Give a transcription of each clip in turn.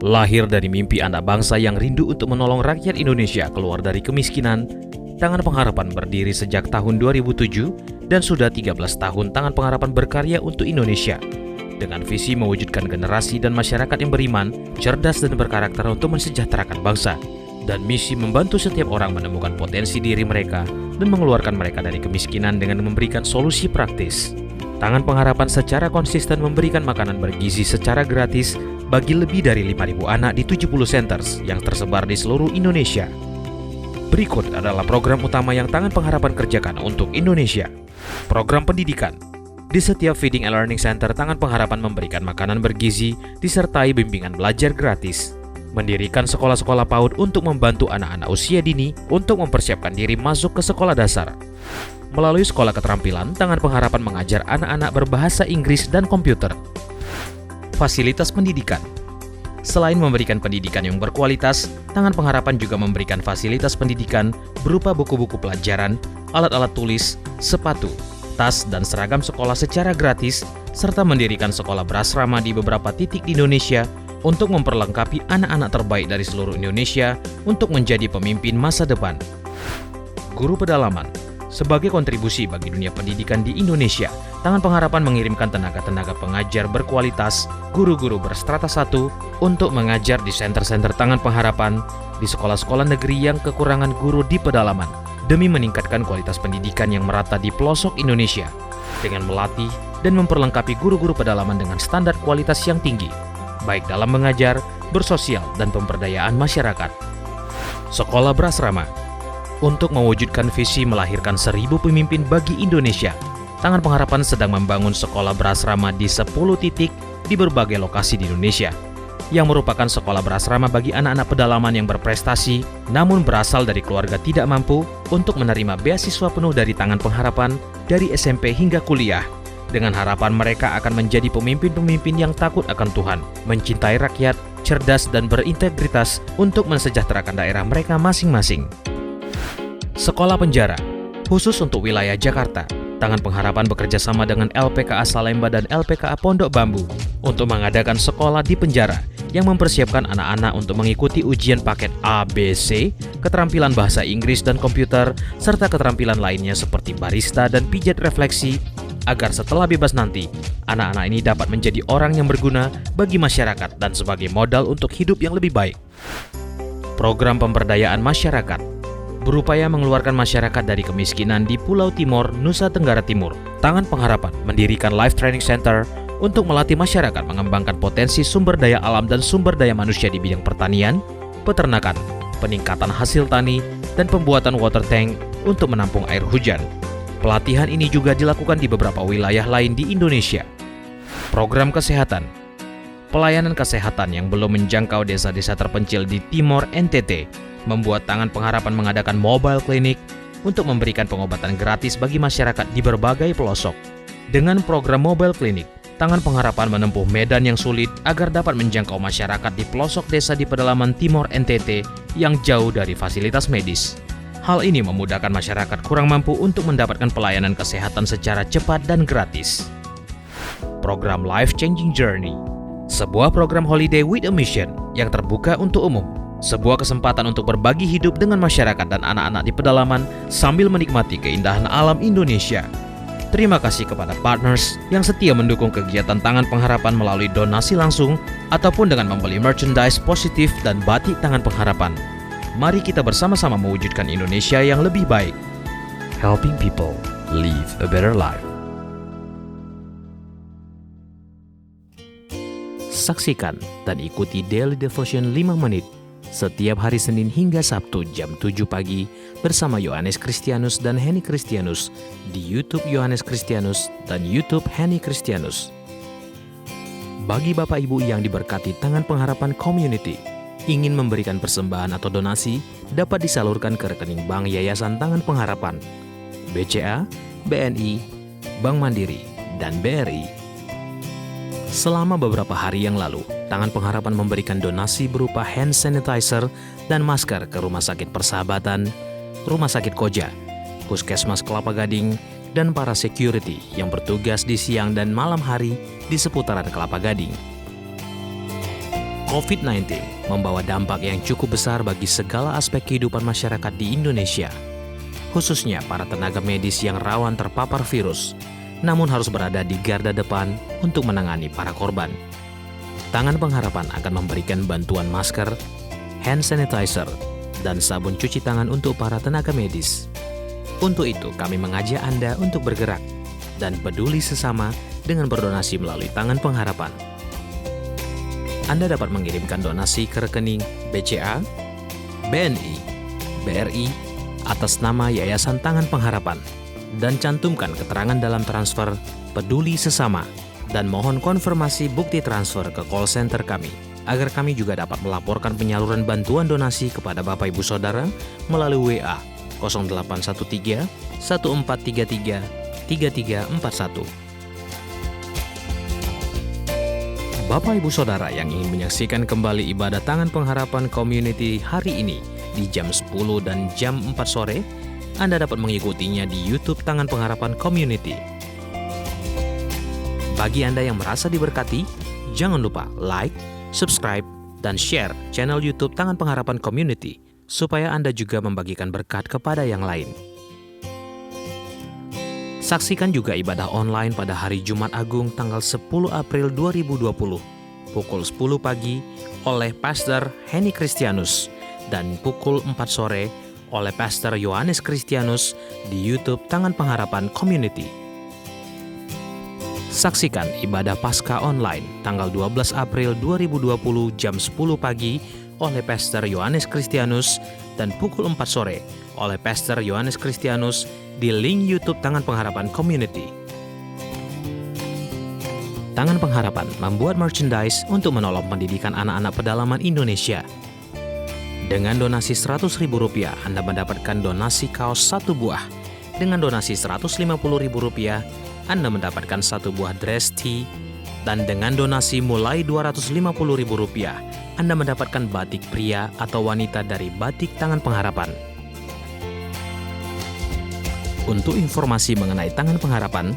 Lahir dari mimpi anak bangsa yang rindu untuk menolong rakyat Indonesia keluar dari kemiskinan, Tangan Pengharapan berdiri sejak tahun 2007 dan sudah 13 tahun Tangan Pengharapan berkarya untuk Indonesia. Dengan visi mewujudkan generasi dan masyarakat yang beriman, cerdas dan berkarakter untuk mensejahterakan bangsa, dan misi membantu setiap orang menemukan potensi diri mereka dan mengeluarkan mereka dari kemiskinan dengan memberikan solusi praktis. Tangan Pengharapan secara konsisten memberikan makanan bergizi secara gratis bagi lebih dari 5.000 anak di 70 centers yang tersebar di seluruh Indonesia. Berikut adalah program utama yang Tangan Pengharapan kerjakan untuk Indonesia. Program pendidikan. Di setiap Feeding and Learning Center, Tangan Pengharapan memberikan makanan bergizi disertai bimbingan belajar gratis. Mendirikan sekolah-sekolah PAUD untuk membantu anak-anak usia dini untuk mempersiapkan diri masuk ke sekolah dasar. Melalui sekolah keterampilan, Tangan Pengharapan mengajar anak-anak berbahasa Inggris dan komputer. Fasilitas pendidikan. Selain memberikan pendidikan yang berkualitas, Tangan Pengharapan juga memberikan fasilitas pendidikan berupa buku-buku pelajaran, alat-alat tulis, sepatu, tas, dan seragam sekolah secara gratis, serta mendirikan sekolah berasrama di beberapa titik di Indonesia untuk memperlengkapi anak-anak terbaik dari seluruh Indonesia untuk menjadi pemimpin masa depan. Guru pedalaman. Sebagai kontribusi bagi dunia pendidikan di Indonesia, Tangan Pengharapan mengirimkan tenaga-tenaga pengajar berkualitas, guru-guru berstrata 1, untuk mengajar di senter-senter Tangan Pengharapan di sekolah-sekolah negeri yang kekurangan guru di pedalaman, demi meningkatkan kualitas pendidikan yang merata di pelosok Indonesia, dengan melatih dan memperlengkapi guru-guru pedalaman dengan standar kualitas yang tinggi, baik dalam mengajar, bersosial, dan pemberdayaan masyarakat. Sekolah berasrama. Untuk mewujudkan visi melahirkan 1.000 pemimpin bagi Indonesia, Tangan Pengharapan sedang membangun sekolah berasrama di 10 titik di berbagai lokasi di Indonesia, yang merupakan sekolah berasrama bagi anak-anak pedalaman yang berprestasi namun berasal dari keluarga tidak mampu untuk menerima beasiswa penuh dari Tangan Pengharapan dari SMP hingga kuliah, dengan harapan mereka akan menjadi pemimpin-pemimpin yang takut akan Tuhan, mencintai rakyat, cerdas dan berintegritas untuk mensejahterakan daerah mereka masing-masing. Sekolah penjara. Khusus untuk wilayah Jakarta, Tangan Pengharapan bekerja sama dengan LPKA Salemba dan LPKA Pondok Bambu untuk mengadakan sekolah di penjara yang mempersiapkan anak-anak untuk mengikuti ujian paket ABC, keterampilan bahasa Inggris dan komputer, serta keterampilan lainnya seperti barista dan pijat refleksi, agar setelah bebas nanti, anak-anak ini dapat menjadi orang yang berguna bagi masyarakat dan sebagai modal untuk hidup yang lebih baik. Program pemberdayaan masyarakat. Berupaya mengeluarkan masyarakat dari kemiskinan di Pulau Timor, Nusa Tenggara Timur, Tangan Pengharapan mendirikan Life Training Center untuk melatih masyarakat mengembangkan potensi sumber daya alam dan sumber daya manusia di bidang pertanian, peternakan, peningkatan hasil tani, dan pembuatan water tank untuk menampung air hujan. Pelatihan ini juga dilakukan di beberapa wilayah lain di Indonesia. Program kesehatan. Pelayanan kesehatan yang belum menjangkau desa-desa terpencil di Timor NTT membuat Tangan Pengharapan mengadakan mobile clinic untuk memberikan pengobatan gratis bagi masyarakat di berbagai pelosok. Dengan program mobile clinic, Tangan Pengharapan menempuh medan yang sulit agar dapat menjangkau masyarakat di pelosok desa di pedalaman Timor NTT yang jauh dari fasilitas medis. Hal ini memudahkan masyarakat kurang mampu untuk mendapatkan pelayanan kesehatan secara cepat dan gratis. Program Life Changing Journey. Sebuah program holiday with a mission yang terbuka untuk umum. Sebuah kesempatan untuk berbagi hidup dengan masyarakat dan anak-anak di pedalaman sambil menikmati keindahan alam Indonesia. Terima kasih kepada partners yang setia mendukung kegiatan Tangan Pengharapan melalui donasi langsung ataupun dengan membeli merchandise positif dan batik Tangan Pengharapan. Mari kita bersama-sama mewujudkan Indonesia yang lebih baik. Helping people live a better life. Saksikan dan ikuti Daily Devotion 5 menit setiap hari Senin hingga Sabtu jam 7 pagi bersama Yohanes Kristianus dan Henny Kristianus di YouTube Yohanes Kristianus dan YouTube Henny Kristianus. Bagi Bapak Ibu yang diberkati Tangan Pengharapan Community, ingin memberikan persembahan atau donasi dapat disalurkan ke rekening Bank Yayasan Tangan Pengharapan, BCA, BNI, Bank Mandiri, dan BRI. Selama beberapa hari yang lalu, Tangan Pengharapan memberikan donasi berupa hand sanitizer dan masker ke Rumah Sakit Persahabatan, Rumah Sakit Koja, Puskesmas Kelapa Gading, dan para security yang bertugas di siang dan malam hari di seputaran Kelapa Gading. COVID-19 membawa dampak yang cukup besar bagi segala aspek kehidupan masyarakat di Indonesia, khususnya para tenaga medis yang rawan terpapar virus, namun harus berada di garda depan untuk menangani para korban. Tangan Pengharapan akan memberikan bantuan masker, hand sanitizer, dan sabun cuci tangan untuk para tenaga medis. Untuk itu, kami mengajak Anda untuk bergerak dan peduli sesama dengan berdonasi melalui Tangan Pengharapan. Anda dapat mengirimkan donasi ke rekening BCA, BNI, BRI atas nama Yayasan Tangan Pengharapan dan cantumkan keterangan dalam transfer peduli sesama dan mohon konfirmasi bukti transfer ke call center kami agar kami juga dapat melaporkan penyaluran bantuan donasi kepada Bapak Ibu Saudara melalui WA 0813 1433 3341. Bapak Ibu Saudara yang ingin menyaksikan kembali ibadah Tangan Pengharapan Community hari ini di jam 10 dan jam 4 sore, Anda dapat mengikutinya di YouTube Tangan Pengharapan Community. Bagi Anda yang merasa diberkati, jangan lupa like, subscribe, dan share channel YouTube Tangan Pengharapan Community supaya Anda juga membagikan berkat kepada yang lain. Saksikan juga ibadah online pada hari Jumat Agung tanggal 10 April 2020 pukul 10 pagi oleh Pastor Henny Kristianus dan pukul 4 sore oleh Pastor Yohanes Kristianus di YouTube Tangan Pengharapan Community. Saksikan ibadah Paskah online tanggal 12 April 2020 jam 10 pagi oleh Pastor Yohanes Kristianus dan pukul 4 sore oleh Pastor Yohanes Kristianus di link YouTube Tangan Pengharapan Community. Tangan Pengharapan membuat merchandise untuk menolong pendidikan anak-anak pedalaman Indonesia. Dengan donasi Rp100.000, Anda mendapatkan donasi kaos 1 buah. Dengan donasi Rp150.000, Anda mendapatkan 1 buah dress tee. Dan dengan donasi mulai Rp250.000, Anda mendapatkan batik pria atau wanita dari Batik Tangan Pengharapan. Untuk informasi mengenai Tangan Pengharapan,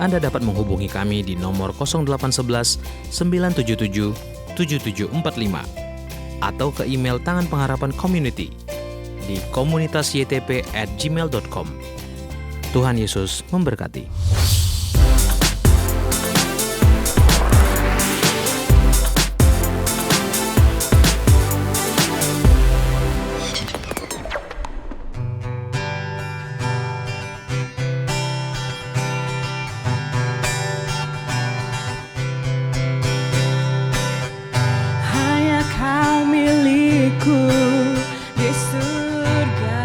Anda dapat menghubungi kami di nomor 0811 977 7745 atau ke email Tangan Pengharapan Community di komunitasytp@gmail.com. Tuhan Yesus memberkati. Di surga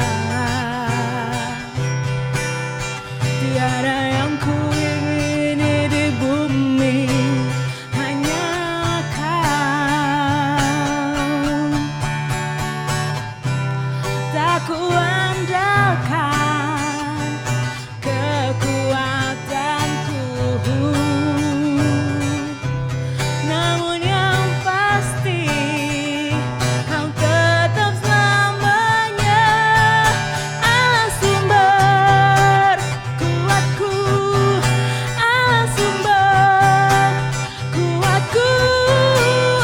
tiada yang ku ingini di bumi, hanya Kau. Tak ku andalkan kekuatanku, namun yang pasti Kau tetap selamanya Allah sumber kuatku, Allah sumber kuatku,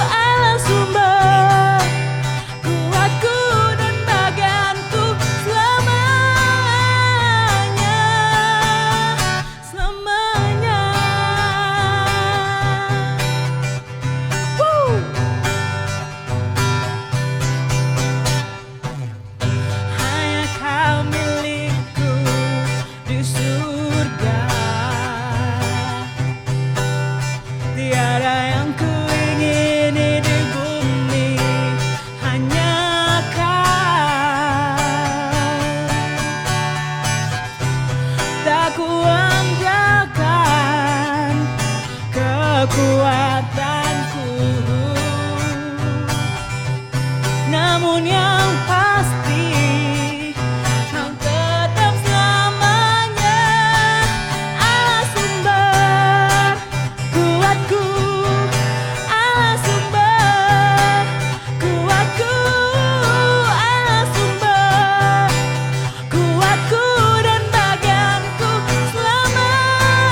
Allah sumber kuatku dan bagianku selamanya, selamanya. Hanya Kau milikku di surga. Tiada yang ku ingini di bumi, hanya Kau. Tak ku andalkan kekuatanku, namun yang pasti Kau tetap selamanya Allah sumber kuatku, Allah sumber kuatku, Allah sumber kuatku dan bagianku selamanya,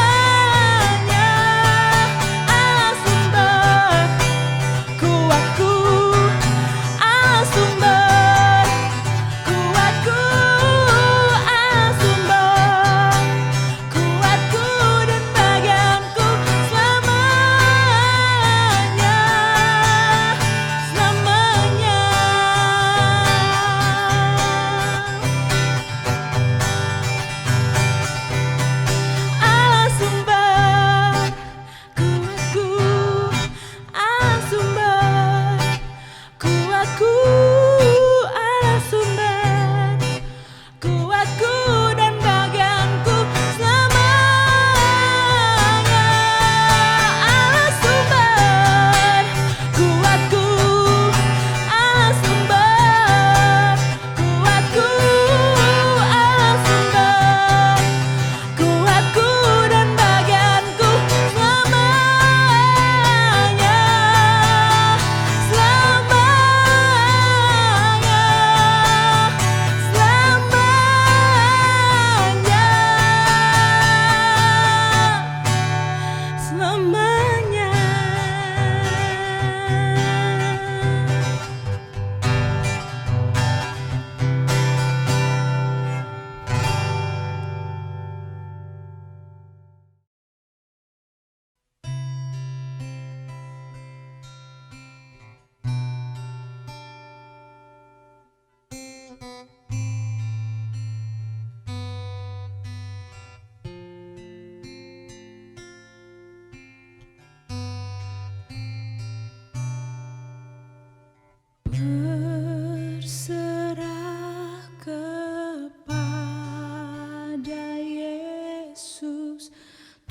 Allah sumber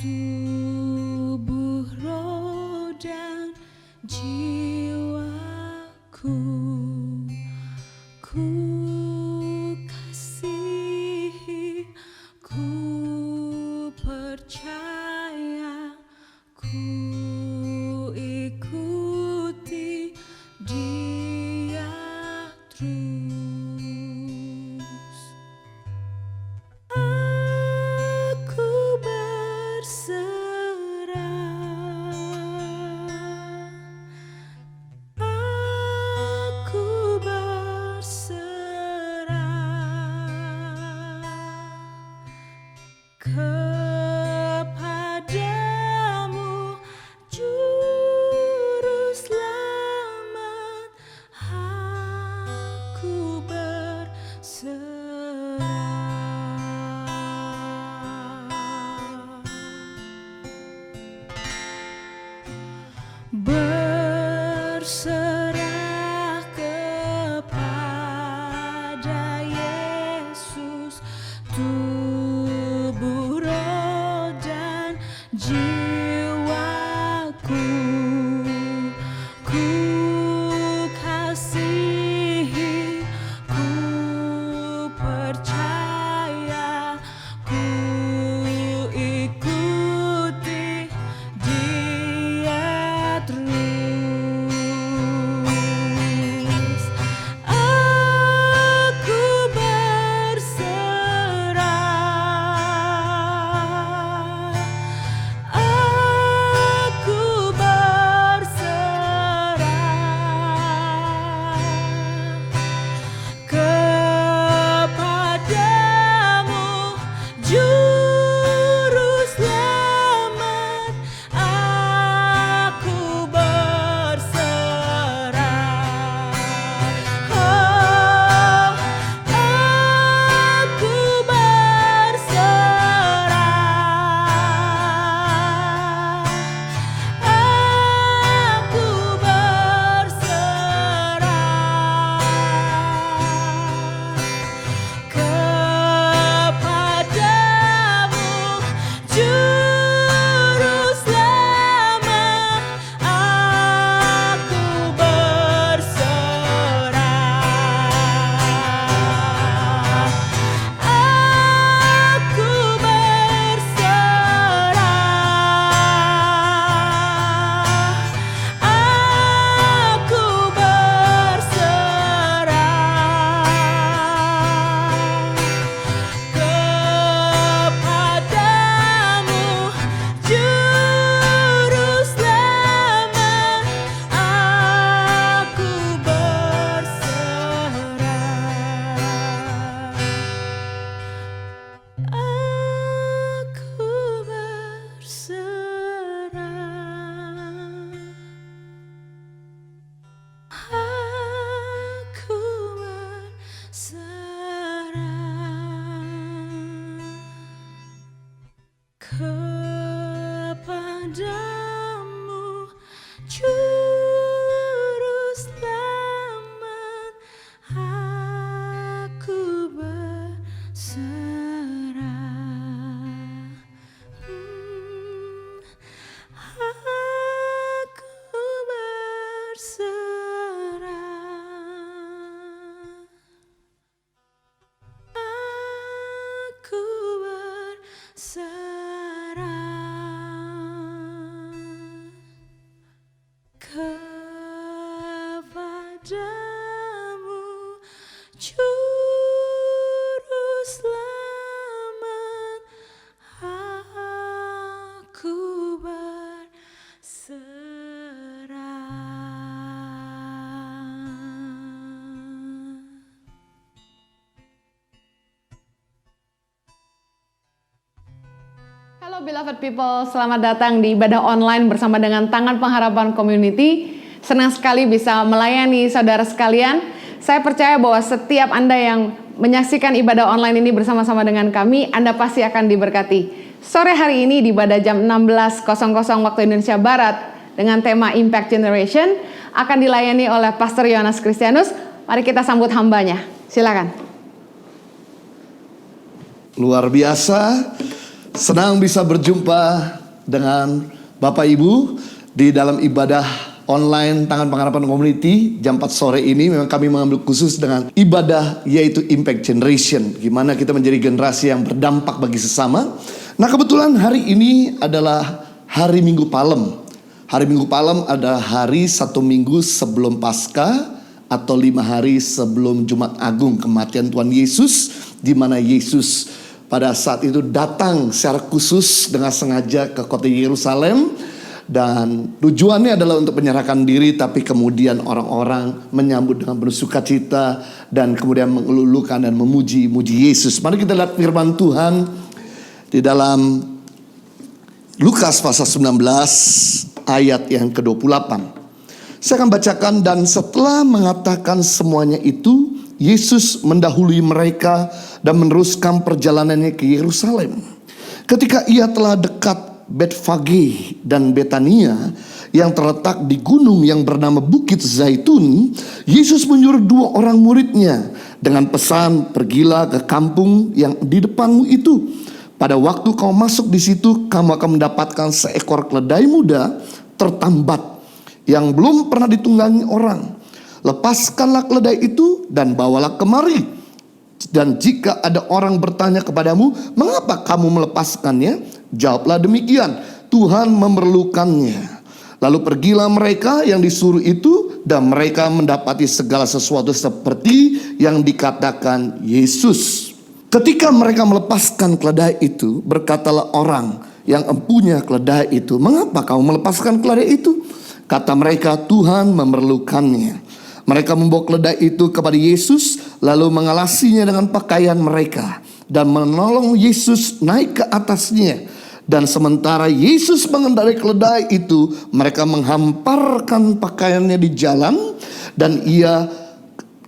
tubuh, roh dan jiwaku. Ku kasihi, ku percaya, ku ikuti Dia terus. Aku berserah, aku berserah kepadamu, Juru Selamat. Aku berserah kepada Yesus, tubuh, roh dan jiwaku. Ku kasihi, ku percaya, ku ikuti Dia terus. Aku berserah, aku berserah kepadamu, Juru Selamat. Aku berserah, oh, aku berserah, aku berserah kepadamu, Juru Selamat. Aku berserah, aku berserah, aku berserah kepadamu, Juru Selamat. Aku berserah, aku berserah, aku berserah kepadamu, Juru Selamat. Aku berserah, aku berserah, aku berserah kepadamu, Juru Selamat. Aku berserah. Halo beloved people, selamat datang di ibadah online bersama dengan Tangan Pengharapan Community. Senang sekali bisa melayani saudara sekalian. Saya percaya bahwa setiap Anda yang menyaksikan ibadah online ini bersama-sama dengan kami, Anda pasti akan diberkati. Sore hari ini di ibadah jam 16.00 waktu Indonesia Barat dengan tema Impact Generation akan dilayani oleh Pastor Yohanes Kristianus. Mari kita sambut hambanya. Silakan. Luar biasa. Senang bisa berjumpa dengan Bapak Ibu di dalam ibadah online Tangan Pengharapan Community jam 4 sore ini. Memang kami mengambil khusus dengan ibadah yaitu Impact Generation, gimana kita menjadi generasi yang berdampak bagi sesama. Nah, kebetulan hari ini adalah hari Minggu Palem. Hari Minggu Palem adalah hari 1 minggu sebelum Paskah atau 5 hari sebelum Jumat Agung, kematian Tuhan Yesus, di mana Yesus pada saat itu datang secara khusus dengan sengaja ke kota Yerusalem. Dan tujuannya adalah untuk menyerahkan diri, tapi kemudian orang-orang menyambut dengan penuh sukacita dan kemudian mengelulukan dan memuji Yesus. Mari kita lihat firman Tuhan di dalam Lukas pasal 19 ayat yang ke-28. Saya akan bacakan. Dan setelah mengatakan semuanya itu, Yesus mendahului mereka dan meneruskan perjalanannya ke Yerusalem. Ketika ia telah dekat Betfage dan Betania yang terletak di gunung yang bernama Bukit Zaitun, Yesus menyuruh 2 orang muridnya dengan pesan, "Pergilah ke kampung yang di depanmu itu. Pada waktu kau masuk di situ, kamu akan mendapatkan seekor keledai muda tertambat yang belum pernah ditunggangi orang. Lepaskanlah keledai itu dan bawalah kemari. Dan jika ada orang bertanya kepadamu, mengapa kamu melepaskannya? Jawablah demikian, Tuhan memerlukannya." Lalu pergilah mereka yang disuruh itu, dan mereka mendapati segala sesuatu seperti yang dikatakan Yesus. Ketika mereka melepaskan keledai itu, berkatalah orang yang empunya keledai itu, "Mengapa kamu melepaskan keledai itu?" Kata mereka, "Tuhan memerlukannya." Mereka membawa keledai itu kepada Yesus, lalu mengalasinya dengan pakaian mereka dan menolong Yesus naik ke atasnya. Dan sementara Yesus mengendarai keledai itu, mereka menghamparkan pakaiannya di jalan. Dan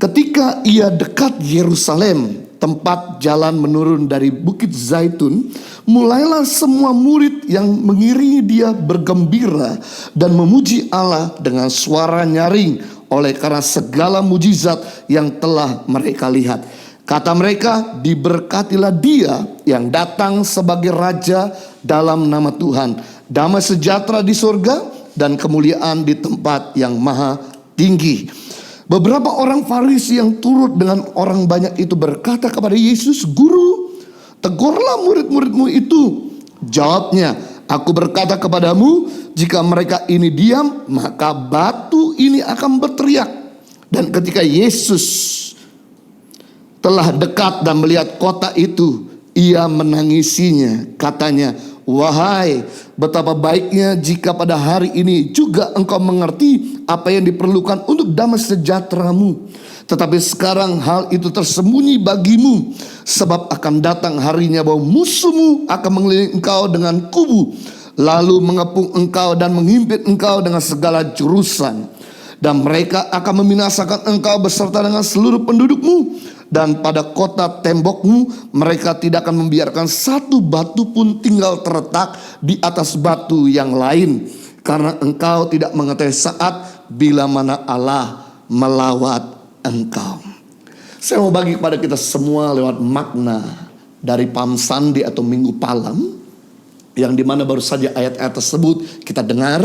ketika ia dekat Yerusalem, tempat jalan menurun dari Bukit Zaitun, mulailah semua murid yang mengiringi dia bergembira dan memuji Allah dengan suara nyaring oleh karena segala mujizat yang telah mereka lihat. Kata mereka, "Diberkatilah dia yang datang sebagai raja dalam nama Tuhan. Damai sejahtera di surga dan kemuliaan di tempat yang maha tinggi." Beberapa orang Farisi yang turut dengan orang banyak itu berkata kepada Yesus, "Guru, tegurlah murid-muridmu itu." Jawabnya, "Aku berkata kepadamu, jika mereka ini diam, maka batu ini akan berteriak." Dan ketika Yesus telah dekat dan melihat kota itu, ia menangisinya. Katanya, "Wahai, betapa baiknya jika pada hari ini juga engkau mengerti apa yang diperlukan untuk damai sejahteramu. Tetapi sekarang hal itu tersembunyi bagimu, sebab akan datang harinya bahwa musuhmu akan mengelilingi engkau dengan kubu, lalu mengepung engkau dan menghimpit engkau dengan segala jurusan. Dan mereka akan membinasakan engkau beserta dengan seluruh pendudukmu. Dan pada kota tembokmu mereka tidak akan membiarkan satu batu pun tinggal terletak di atas batu yang lain. Karena engkau tidak mengetahui saat bila mana Allah melawat engkau." Saya mau bagi kepada kita semua lewat makna dari Palm Sunday atau Minggu Palem, yang dimana baru saja ayat-ayat tersebut kita dengar.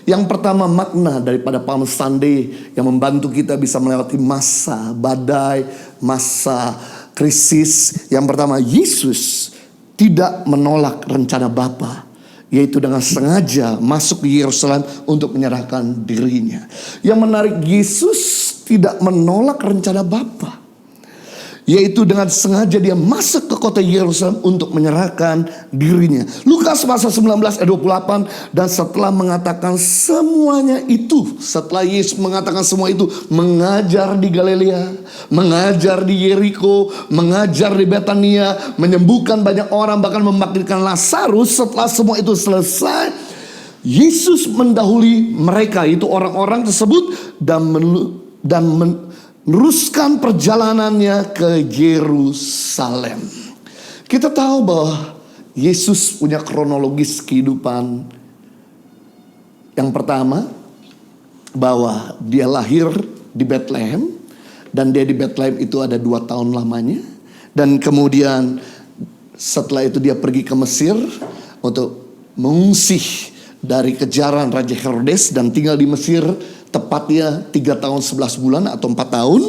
Yang pertama, makna daripada Palm Sunday yang membantu kita bisa melewati masa badai, masa krisis. Yang pertama, Yesus tidak menolak rencana Bapa, yaitu dengan sengaja masuk ke Yerusalem untuk menyerahkan dirinya. Yang menarik, Yesus tidak menolak rencana Bapa, yaitu dengan sengaja dia masuk ke kota Yerusalem untuk menyerahkan dirinya. Lukas pasal 19 ayat 28, dan setelah mengatakan semuanya itu, setelah Yesus mengatakan semua itu, mengajar di Galilea, mengajar di Yeriko, mengajar di Betania, menyembuhkan banyak orang, bahkan membangkitkan Lazarus. Setelah semua itu selesai, Yesus mendahului mereka, itu orang-orang tersebut, dan meneruskan perjalanannya ke Yerusalem. Kita tahu bahwa Yesus punya kronologis kehidupan. Yang pertama, bahwa dia lahir di Bethlehem, dan dia di Bethlehem itu ada 2 tahun lamanya. Dan kemudian Setelah itu dia pergi ke Mesir untuk mengungsi dari kejaran Raja Herodes dan tinggal di Mesir tepatnya 3 tahun 11 bulan atau 4 tahun.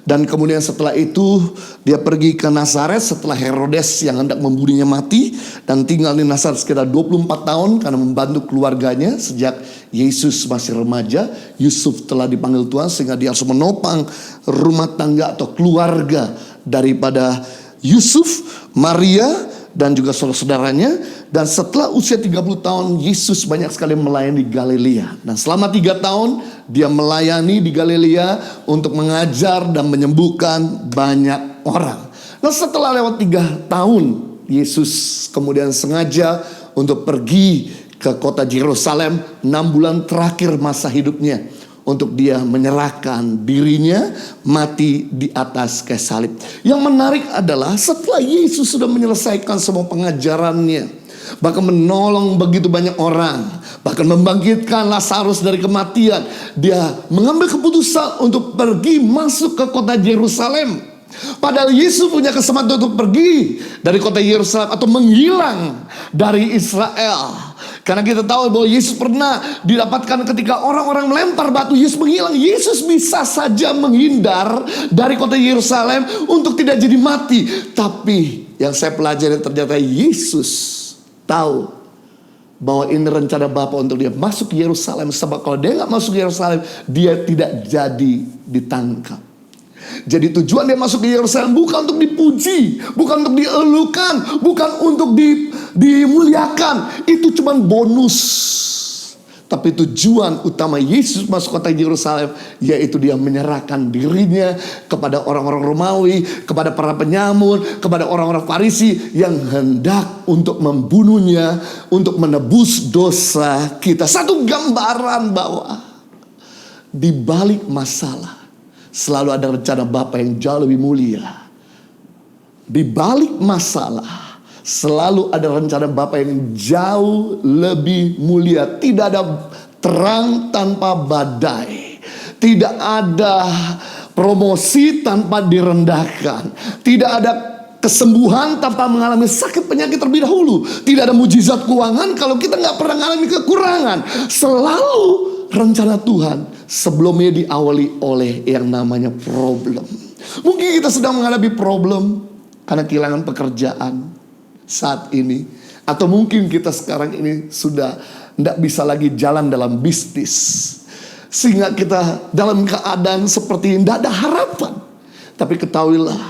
Dan kemudian setelah itu dia pergi ke Nazaret setelah Herodes yang hendak membunuhnya mati, dan tinggal di Nazaret sekitar 24 tahun karena membantu keluarganya. Sejak Yesus masih remaja, Yusuf telah dipanggil Tuhan sehingga dia harus menopang rumah tangga atau keluarga daripada Yusuf, Maria, dan juga saudara-saudaranya. Dan setelah usia 30 tahun, Yesus banyak sekali melayani di Galilea. Dan selama 3 tahun dia melayani di Galilea untuk mengajar dan menyembuhkan banyak orang. Nah, setelah lewat 3 tahun, Yesus kemudian sengaja untuk pergi ke kota Yerusalem 6 bulan terakhir masa hidupnya, untuk dia menyerahkan dirinya mati di atas kayu salib. Yang menarik adalah setelah Yesus sudah menyelesaikan semua pengajarannya, bahkan menolong begitu banyak orang, bahkan membangkitkan Lazarus dari kematian, dia mengambil keputusan untuk pergi masuk ke kota Yerusalem. Padahal Yesus punya kesempatan untuk pergi dari kota Yerusalem atau menghilang dari Israel. Karena kita tahu bahwa Yesus pernah didapatkan ketika orang-orang melempar batu, Yesus menghilang. Yesus bisa saja menghindar dari kota Yerusalem untuk tidak jadi mati. Tapi yang saya pelajari ternyata Yesus tahu bahwa ini rencana Bapa untuk dia masuk ke Yerusalem. Sebab kalau dia nggak masuk ke Yerusalem, dia tidak jadi ditangkap. Jadi tujuan dia masuk ke Yerusalem bukan untuk dipuji, bukan untuk dielukan, bukan untuk dimuliakan. Itu cuma bonus. Tapi tujuan utama Yesus masuk kota Yerusalem yaitu dia menyerahkan dirinya kepada orang-orang Romawi, kepada para penyamun, kepada orang-orang Farisi yang hendak untuk membunuhnya, untuk menebus dosa kita. Satu gambaran bahwa di balik masalah selalu ada rencana Bapa yang jauh lebih mulia. Di balik masalah selalu ada rencana Bapa yang jauh lebih mulia. Tidak ada terang tanpa badai. Tidak ada promosi tanpa direndahkan. Tidak ada kesembuhan tanpa mengalami sakit penyakit terlebih dahulu. Tidak ada mujizat keuangan kalau kita nggak pernah mengalami kekurangan. Selalu rencana Tuhan sebelumnya diawali oleh yang namanya problem. Mungkin kita sedang menghadapi problem karena kehilangan pekerjaan saat ini, atau mungkin kita sekarang ini sudah tidak bisa lagi jalan dalam bisnis, sehingga kita dalam keadaan seperti tidak ada harapan. Tapi ketahuilah,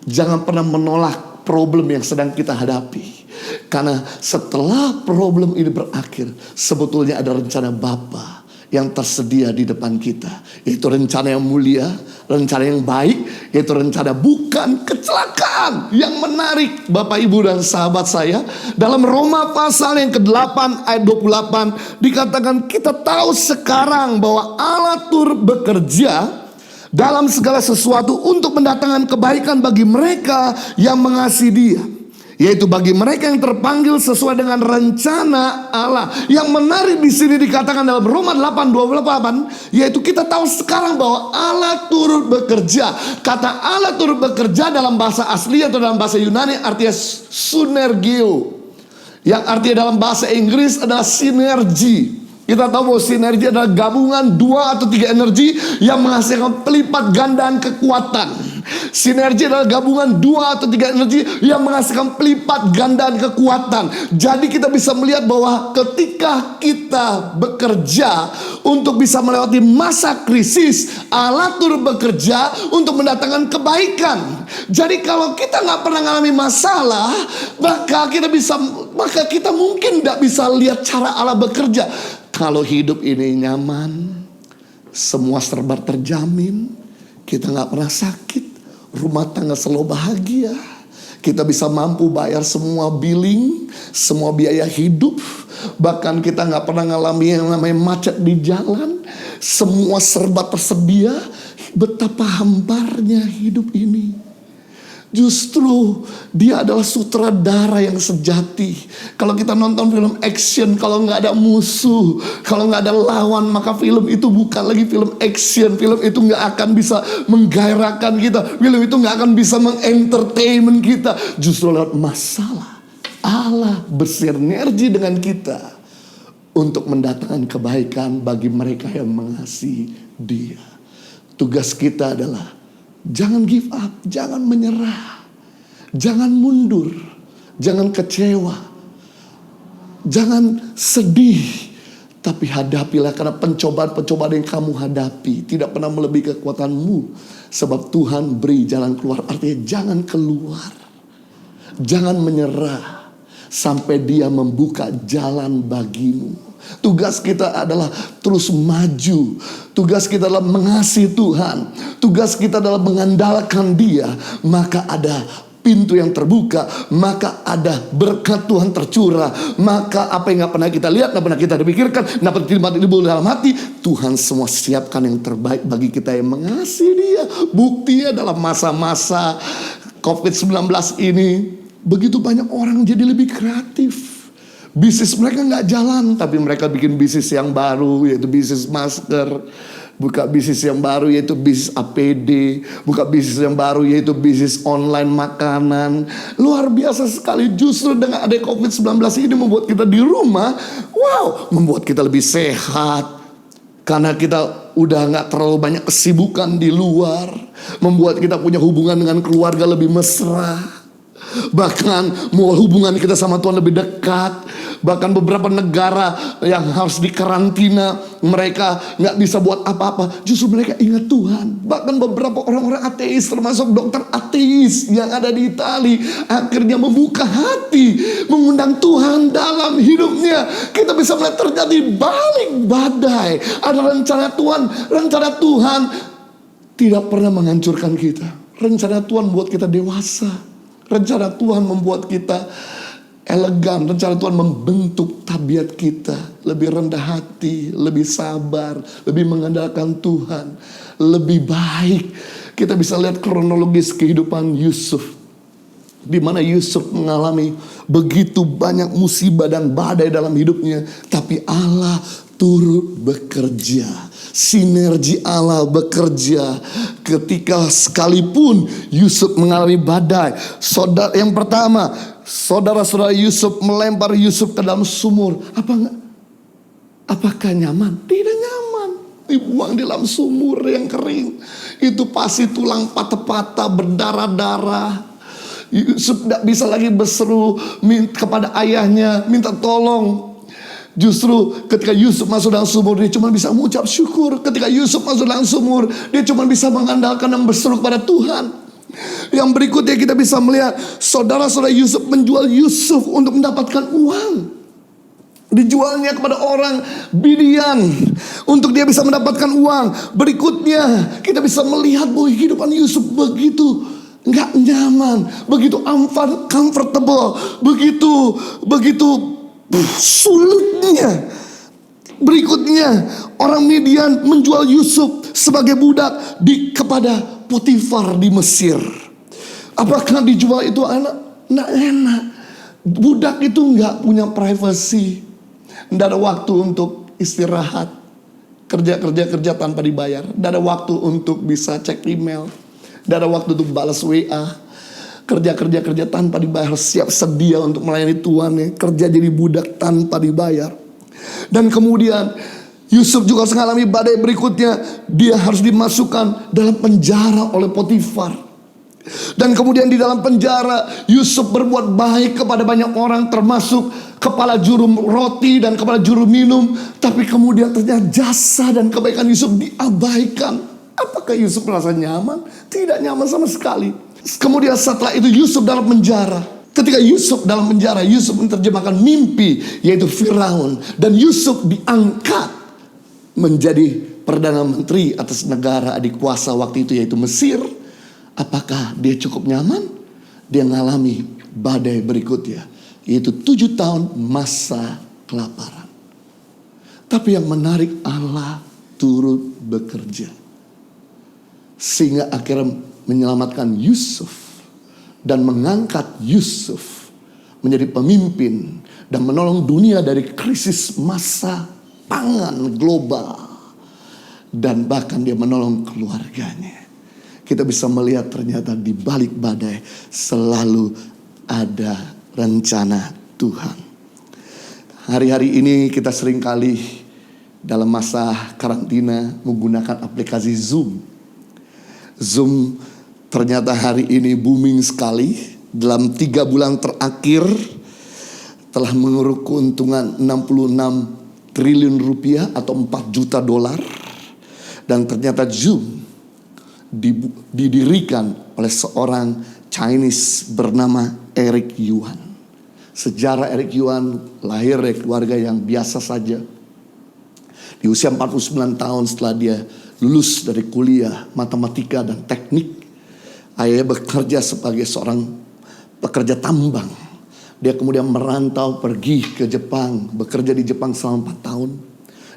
jangan pernah menolak problem yang sedang kita hadapi, karena setelah problem ini berakhir, sebetulnya ada rencana Bapa yang tersedia di depan kita, yaitu rencana yang mulia, rencana yang baik, yaitu rencana bukan kecelakaan. Yang menarik Bapak Ibu dan sahabat saya, dalam Roma pasal yang ke-8 ayat 28 dikatakan kita tahu sekarang bahwa Allah turut bekerja dalam segala sesuatu untuk mendatangkan kebaikan bagi mereka yang mengasihi Dia, yaitu bagi mereka yang terpanggil sesuai dengan rencana Allah. Yang menarik di sini dikatakan dalam Roma 8:28, yaitu kita tahu sekarang bahwa Allah turut bekerja. Kata Allah turut bekerja dalam bahasa asli atau dalam bahasa Yunani artinya synergio, yang artinya dalam bahasa Inggris adalah sinergi. Kita tahu bahwa sinergi adalah gabungan 2 atau 3 energi yang menghasilkan pelipat gandaan kekuatan. Sinergi adalah gabungan 2 atau 3 energi yang menghasilkan pelipat gandaan kekuatan. Jadi kita bisa melihat bahwa ketika kita bekerja untuk bisa melewati masa krisis, Allah turut bekerja untuk mendatangkan kebaikan. Jadi kalau kita nggak pernah mengalami masalah, maka kita mungkin nggak bisa lihat cara Allah bekerja. Kalau hidup ini nyaman, semua serba terjamin, kita nggak pernah sakit, rumah tangga selalu bahagia, kita bisa mampu bayar semua billing, semua biaya hidup, bahkan kita nggak pernah ngalami yang namanya macet di jalan, semua serba tersedia. Betapa hambarnya hidup ini. Justru dia adalah sutradara yang sejati. Kalau kita nonton film action, kalau nggak ada musuh, kalau nggak ada lawan, maka film itu bukan lagi film action. Film itu nggak akan bisa menggairahkan kita. Film itu nggak akan bisa mengentertainment kita. Justru lewat masalah, Allah bersinergi dengan kita untuk mendatangkan kebaikan bagi mereka yang mengasihi Dia. Tugas kita adalah jangan give up, jangan menyerah, jangan mundur, jangan kecewa, jangan sedih. Tapi hadapilah, karena pencobaan-pencobaan yang kamu hadapi tidak pernah melebihi kekuatanmu. Sebab Tuhan beri jalan keluar. Artinya jangan keluar, jangan menyerah sampai Dia membuka jalan bagimu. Tugas kita adalah terus maju. Tugas kita adalah mengasihi Tuhan. Tugas kita adalah mengandalkan Dia. Maka ada pintu yang terbuka. Maka ada berkat Tuhan tercurah. Maka apa yang gak pernah kita lihat, gak pernah kita pikirkan, gak pernah tiba-tiba dalam hati, Tuhan semua siapkan yang terbaik bagi kita yang mengasihi Dia. Buktinya dalam masa-masa COVID-19 ini, begitu banyak orang jadi lebih kreatif. Bisnis mereka nggak jalan, tapi mereka bikin bisnis yang baru, yaitu bisnis masker. Buka bisnis yang baru, yaitu bisnis APD. Buka bisnis yang baru, yaitu bisnis online makanan. Luar biasa sekali. Justru dengan ada COVID-19 ini membuat kita di rumah, wow, membuat kita lebih sehat. Karena kita udah gak terlalu banyak kesibukan di luar. Membuat kita punya hubungan dengan keluarga lebih mesra. Bahkan hubungan kita sama Tuhan lebih dekat. Bahkan beberapa negara yang harus dikarantina, mereka gak bisa buat apa-apa, justru mereka ingat Tuhan. Bahkan beberapa orang-orang ateis, termasuk dokter ateis yang ada di Italia, akhirnya membuka hati, mengundang Tuhan dalam hidupnya. Kita bisa melihat terjadi balik badai. Ada rencana Tuhan. Rencana Tuhan tidak pernah menghancurkan kita. Rencana Tuhan membuat kita dewasa. Rencana Tuhan membuat kita elegan. Rencana Tuhan membentuk tabiat kita lebih rendah hati, lebih sabar, lebih mengandalkan Tuhan, lebih baik. Kita bisa lihat kronologis kehidupan Yusuf, di mana Yusuf mengalami begitu banyak musibah dan badai dalam hidupnya, tapi Allah turut bekerja. Sinergi Allah bekerja ketika sekalipun Yusuf mengalami badai. Yang pertama, saudara-saudara Yusuf melempar Yusuf ke dalam sumur. Apakah nyaman? Tidak nyaman. Dibuang di dalam sumur yang kering. Itu pasti tulang patah-patah, berdarah-darah. Yusuf tidak bisa lagi berseru kepada ayahnya, minta tolong. Justru ketika Yusuf masuk dalam sumur, dia cuma bisa mengucap syukur. Ketika Yusuf masuk dalam sumur, dia cuma bisa mengandalkan dan berseru kepada Tuhan. Yang berikutnya kita bisa melihat saudara-saudara Yusuf menjual Yusuf untuk mendapatkan uang. Dijualnya kepada orang Midian untuk dia bisa mendapatkan uang. Berikutnya kita bisa melihat bahwa kehidupan Yusuf begitu nggak nyaman, begitu comfortable, begitu sulitnya. Berikutnya orang Midian menjual Yusuf sebagai budak kepada Potifar di Mesir. Apakah dijual itu anak? Nggak enak. Budak itu nggak punya privacy, nggak ada waktu untuk istirahat, kerja tanpa dibayar, nggak ada waktu untuk bisa cek email, nggak ada waktu untuk balas WA. Kerja tanpa dibayar, siap sedia untuk melayani tuannya, kerja jadi budak tanpa dibayar. Dan kemudian Yusuf juga mengalami badai berikutnya. Dia harus dimasukkan dalam penjara oleh Potifar. Dan kemudian di dalam penjara Yusuf berbuat baik kepada banyak orang, termasuk kepala juru roti dan kepala juru minum. Tapi kemudian ternyata jasa dan kebaikan Yusuf diabaikan. Apakah Yusuf merasa nyaman? Tidak nyaman sama sekali. Kemudian setelah itu Yusuf dalam penjara. Ketika Yusuf dalam penjara, Yusuf menerjemahkan mimpi, yaitu Firaun. Dan Yusuf diangkat menjadi Perdana Menteri atas negara adik kuasa waktu itu, yaitu Mesir. Apakah dia cukup nyaman? Dia mengalami badai berikutnya, yaitu 7 tahun masa kelaparan. Tapi yang menarik, Allah turut bekerja, sehingga akhirnya menyelamatkan Yusuf dan mengangkat Yusuf menjadi pemimpin dan menolong dunia dari krisis masa pangan global, dan bahkan dia menolong keluarganya. Kita bisa melihat ternyata di balik badai selalu ada rencana Tuhan. Hari-hari ini kita seringkali dalam masa karantina menggunakan aplikasi Zoom. Zoom ternyata hari ini booming sekali. Dalam 3 bulan terakhir telah menguruk keuntungan 66 triliun rupiah atau 4 juta dolar. Dan ternyata Zoom didirikan oleh seorang Chinese bernama Eric Yuan. Sejarah Eric Yuan lahir dari keluarga yang biasa saja. Di usia 49 tahun setelah dia lulus dari kuliah matematika dan teknik, ayahnya bekerja sebagai seorang pekerja tambang. Dia kemudian merantau pergi ke Jepang, bekerja di Jepang selama 4 tahun.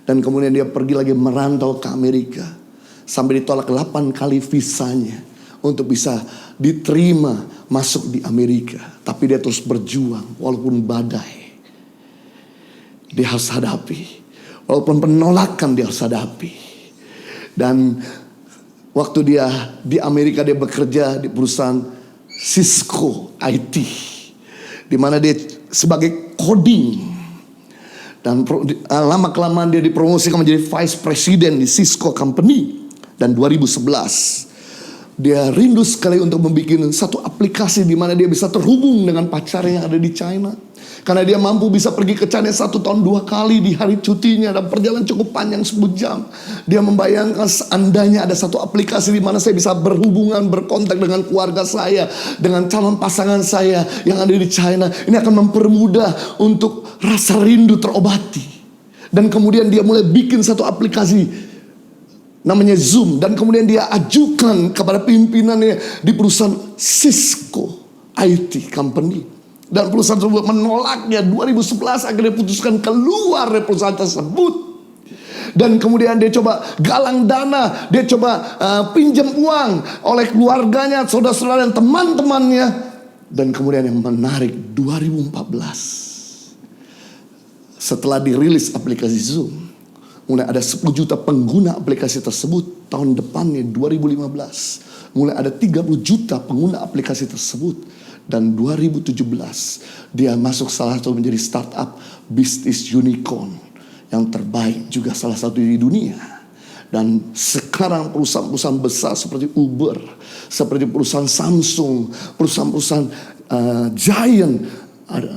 Dan kemudian dia pergi lagi merantau ke Amerika. Sampai ditolak 8 kali visanya untuk bisa diterima masuk di Amerika. Tapi dia terus berjuang walaupun badai dia harus hadapi. Walaupun penolakan dia harus hadapi. Dan waktu dia di Amerika dia bekerja di perusahaan Cisco IT, di mana dia sebagai coding. Dan lama kelamaan dia dipromosikan menjadi vice president di Cisco Company. Dan 2011 dia rindu sekali untuk membuat satu aplikasi di mana dia bisa terhubung dengan pacarnya yang ada di China. Karena dia mampu bisa pergi ke China 1 tahun 2 kali di hari cutinya, dan perjalanan cukup panjang 10 jam. Dia membayangkan seandainya ada satu aplikasi di mana saya bisa berhubungan, berkontak dengan keluarga saya, dengan calon pasangan saya yang ada di China. Ini akan mempermudah untuk rasa rindu terobati. Dan kemudian dia mulai bikin satu aplikasi namanya Zoom, dan kemudian dia ajukan kepada pimpinannya di perusahaan Cisco IT Company. Dan perusahaan tersebut menolaknya. 2011 akhirnya putuskan keluar dari perusahaan tersebut. Dan kemudian dia coba galang dana, dia coba pinjam uang oleh keluarganya, saudara-saudara dan teman-temannya. Dan kemudian yang menarik, 2014 setelah dirilis aplikasi Zoom, mulai ada 10 juta pengguna aplikasi tersebut. Tahun depannya 2015 mulai ada 30 juta pengguna aplikasi tersebut. Dan 2017 dia masuk salah satu menjadi startup bisnis unicorn yang terbaik juga salah satu di dunia. Dan sekarang perusahaan-perusahaan besar seperti Uber, seperti perusahaan Samsung, perusahaan-perusahaan giant,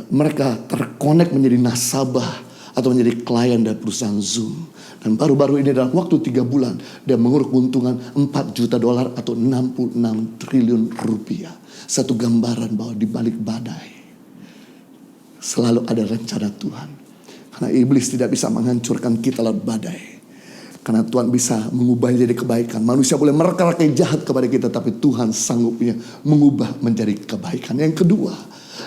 mereka terkonek menjadi nasabah atau menjadi klien dari perusahaan Zoom. Dan baru-baru ini dalam waktu 3 bulan dia menguruk keuntungan 4 juta dolar atau 66 triliun rupiah. Satu gambaran bahwa di balik badai selalu ada rencana Tuhan. Karena iblis tidak bisa menghancurkan kita lewat badai. Karena Tuhan bisa mengubahnya jadi kebaikan. Manusia boleh mereka-reka jahat kepada kita, tapi Tuhan sanggupnya mengubah menjadi kebaikan. Yang kedua,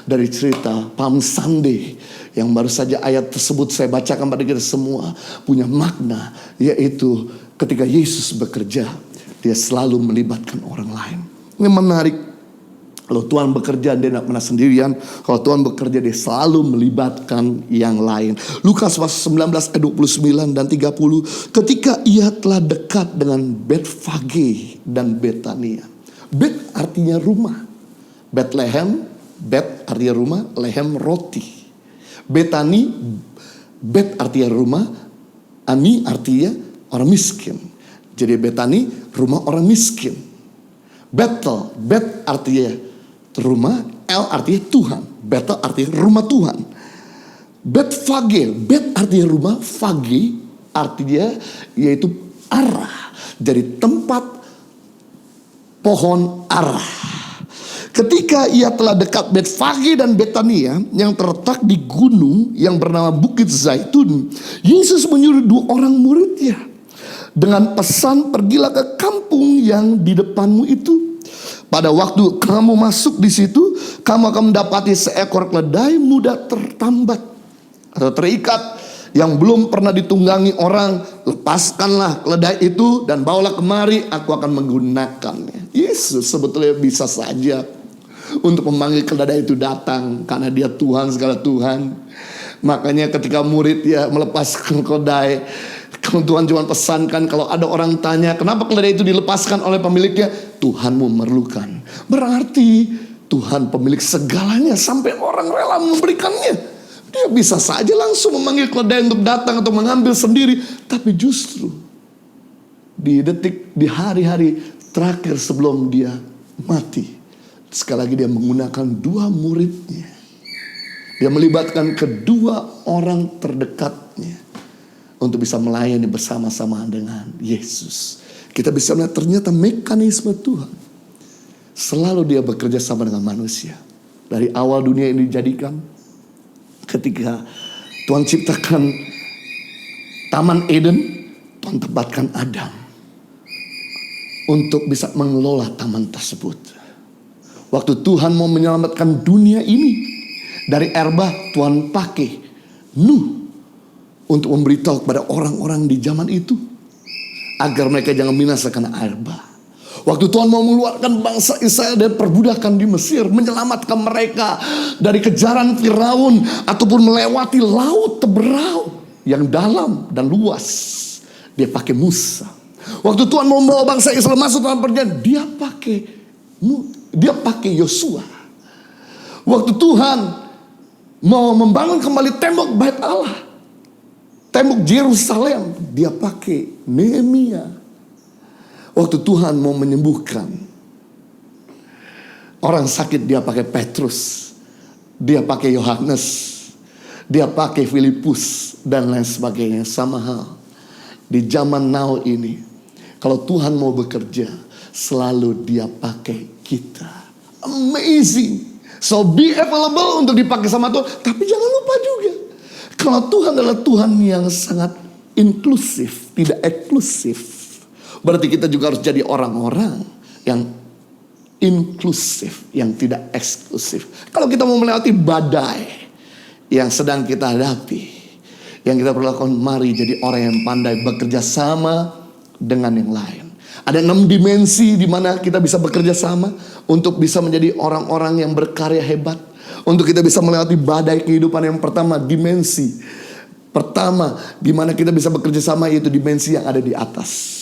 dari cerita Palm Sunday yang baru saja ayat tersebut saya bacakan pada kita semua, punya makna, yaitu ketika Yesus bekerja, dia selalu melibatkan orang lain. Ini menarik. Kalau Tuhan bekerja, dia tidak pernah sendirian. Kalau Tuhan bekerja, dia selalu melibatkan yang lain. Lukas pasal 19 ayat 29 dan 30. Ketika ia telah dekat dengan Betfage dan Betania. Bet artinya rumah. Bethlehem, Bet artinya rumah, lehem roti. Betani, Bet artinya rumah, Ani artinya orang miskin. Jadi Betani, rumah orang miskin. Bethel, Bet artinya rumah, El artinya Tuhan. Bethel artinya rumah Tuhan. Betfage, Bet artinya rumah, Fage artinya yaitu arah. Jadi tempat pohon arah. Ketika ia telah dekat Betfage dan Betania yang terletak di gunung yang bernama Bukit Zaitun, Yesus menyuruh 2 orang muridnya dengan pesan, pergilah ke kampung yang di depanmu itu. Pada waktu kamu masuk di situ, kamu akan mendapati seekor keledai muda tertambat atau terikat yang belum pernah ditunggangi orang. Lepaskanlah keledai itu dan bawalah kemari, aku akan menggunakannya. Yesus sebetulnya bisa saja untuk memanggil keledai itu datang, karena dia Tuhan segala Tuhan. Makanya ketika murid ya melepaskan keledai, kalau Tuhan cuma pesankan, kalau ada orang tanya kenapa keledai itu dilepaskan oleh pemiliknya, Tuhanmu memerlukan. Berarti Tuhan pemilik segalanya, sampai orang rela memberikannya. Dia bisa saja langsung memanggil keledai untuk datang atau mengambil sendiri. Tapi justru di detik, di hari-hari terakhir sebelum dia mati, sekali lagi dia menggunakan 2 muridnya. Dia melibatkan kedua orang terdekatnya untuk bisa melayani bersama-sama dengan Yesus. Kita bisa melihat ternyata mekanisme Tuhan. Selalu dia bekerja sama dengan manusia. Dari awal dunia ini dijadikan, ketika Tuhan ciptakan Taman Eden, Tuhan tempatkan Adam untuk bisa mengelola taman tersebut. Waktu Tuhan mau menyelamatkan dunia ini dari air bah, Tuhan pakai Nuh untuk memberitahu kepada orang-orang di zaman itu agar mereka jangan binasa karena air bah. Waktu Tuhan mau mengeluarkan bangsa Israel dari perbudakan di Mesir, menyelamatkan mereka dari kejaran Firaun ataupun melewati laut Teberau yang dalam dan luas, dia pakai Musa. Waktu Tuhan mau membawa bangsa Israel masuk dalam perjanjian, dia pakai Yosua. Waktu Tuhan mau membangun kembali tembok Bait Allah, tembok Yerusalem, dia pakai Nehemia. Waktu Tuhan mau menyembuhkan orang sakit, dia pakai Petrus, dia pakai Yohanes, dia pakai Filipus dan lain sebagainya. Sama hal di zaman now ini, kalau Tuhan mau bekerja, selalu dia pakai kita. Amazing. So be available untuk dipakai sama Tuhan. Tapi jangan lupa juga, kalau Tuhan adalah Tuhan yang sangat inklusif, tidak eksklusif. Berarti kita juga harus jadi orang-orang yang inklusif, yang tidak eksklusif. Kalau kita mau melewati badai yang sedang kita hadapi, yang kita perlu lakukan, mari jadi orang yang pandai bekerja sama dengan yang lain. Ada 6 dimensi di mana kita bisa bekerja sama untuk bisa menjadi orang-orang yang berkarya hebat. Untuk kita bisa melewati badai kehidupan. Yang pertama, dimensi pertama di mana kita bisa bekerja sama, yaitu dimensi yang ada di atas.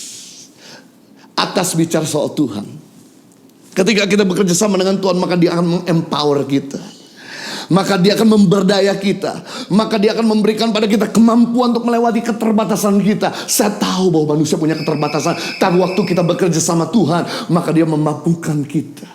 Atas bicara soal Tuhan. Ketika kita bekerja sama dengan Tuhan, maka dia akan empower kita. Maka dia akan memberdaya kita. Maka dia akan memberikan pada kita kemampuan untuk melewati keterbatasan kita. Saya tahu bahwa manusia punya keterbatasan, tapi waktu kita bekerja sama Tuhan, maka dia memampukan kita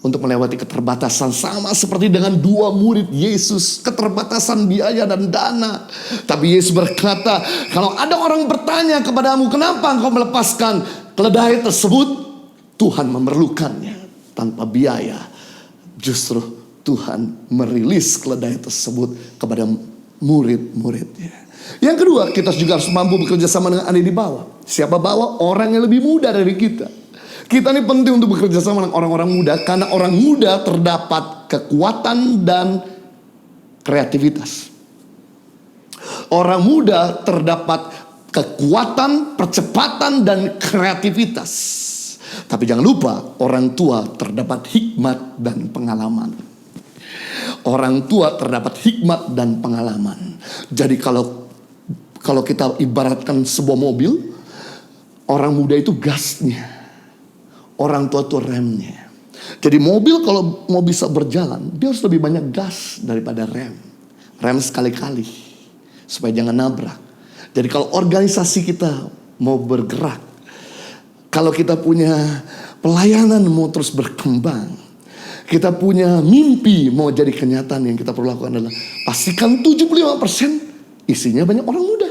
untuk melewati keterbatasan. Sama seperti dengan 2 murid Yesus, keterbatasan biaya dan dana. Tapi Yesus berkata, kalau ada orang bertanya kepadamu, kenapa engkau melepaskan keledai tersebut? Tuhan memerlukannya tanpa biaya. Justru Tuhan merilis keledai tersebut kepada murid-muridnya. Yang kedua, kita juga harus mampu bekerja sama dengan ada di bawah. Siapa bawah? Orang yang lebih muda dari kita. Kita ini penting untuk bekerja sama dengan orang-orang muda, karena orang muda terdapat kekuatan dan kreativitas. Orang muda terdapat kekuatan, percepatan, dan kreativitas. Tapi jangan lupa, orang tua terdapat hikmat dan pengalaman. Orang tua terdapat hikmat dan pengalaman. Jadi kalau kita ibaratkan sebuah mobil, orang muda itu gasnya, orang tua itu remnya. Jadi mobil kalau mau bisa berjalan, dia harus lebih banyak gas daripada rem. Rem sekali-kali supaya jangan nabrak. Jadi kalau organisasi kita mau bergerak, kalau kita punya pelayanan mau terus berkembang, kita punya mimpi mau jadi kenyataan, yang kita perlu lakukan adalah pastikan 75% isinya banyak orang muda.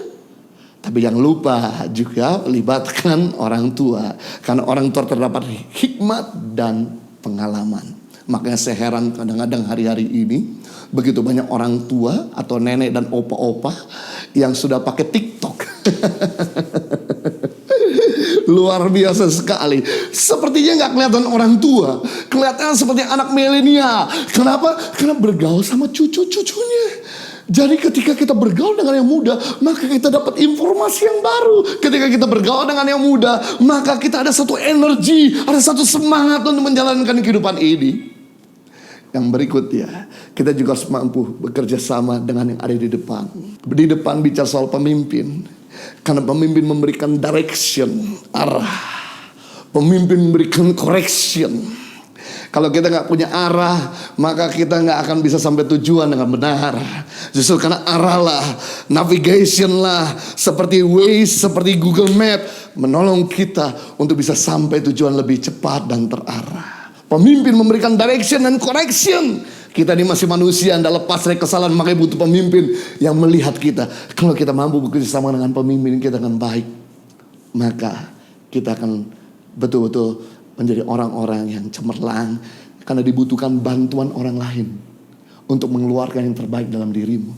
Tapi jangan lupa juga libatkan orang tua, karena orang tua terdapat hikmat dan pengalaman. Makanya saya heran kadang-kadang hari-hari ini begitu banyak orang tua atau nenek dan opa-opa yang sudah pakai TikTok. Luar biasa sekali. Sepertinya gak kelihatan orang tua, kelihatan seperti anak milenial. Kenapa? Karena bergaul sama cucu-cucunya. Jadi ketika kita bergaul dengan yang muda, maka kita dapat informasi yang baru. Ketika kita bergaul dengan yang muda, maka kita ada satu energi, ada satu semangat untuk menjalankan kehidupan ini. Yang berikutnya, kita juga harus mampu bekerja sama dengan yang ada di depan. Di depan bicara soal pemimpin. Karena pemimpin memberikan direction, arah. Pemimpin memberikan correction. Kalau kita nggak punya arah, maka kita nggak akan bisa sampai tujuan dengan benar. Justru karena arah lah, navigation lah, seperti Waze, seperti Google Map, menolong kita untuk bisa sampai tujuan lebih cepat dan terarah. Pemimpin memberikan direction dan correction. Kita ini masih manusia, anda lepas dari kesalahan, makanya butuh pemimpin yang melihat kita. Kalau kita mampu bekerja sama dengan pemimpin kita dengan baik, maka kita akan betul-betul menjadi orang-orang yang cemerlang. Karena dibutuhkan bantuan orang lain untuk mengeluarkan yang terbaik dalam dirimu.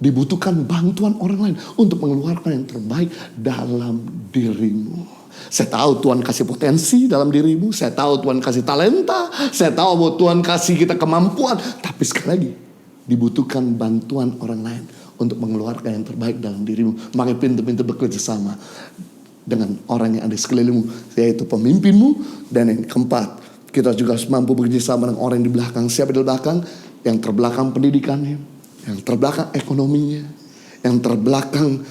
Dibutuhkan bantuan orang lain untuk mengeluarkan yang terbaik dalam dirimu. Saya tahu Tuhan kasih potensi dalam dirimu. Saya tahu Tuhan kasih talenta. Saya tahu bahwa Tuhan kasih kita kemampuan. Tapi sekali lagi, dibutuhkan bantuan orang lain untuk mengeluarkan yang terbaik dalam dirimu. Makanya pintu-pintu bekerja sama dengan orang yang ada di sekelilingmu, yaitu pemimpinmu. Dan yang keempat, kita juga harus mampu bekerja sama dengan orang yang di belakang. Siapa di belakang? Yang terbelakang pendidikannya, yang terbelakang ekonominya, yang terbelakang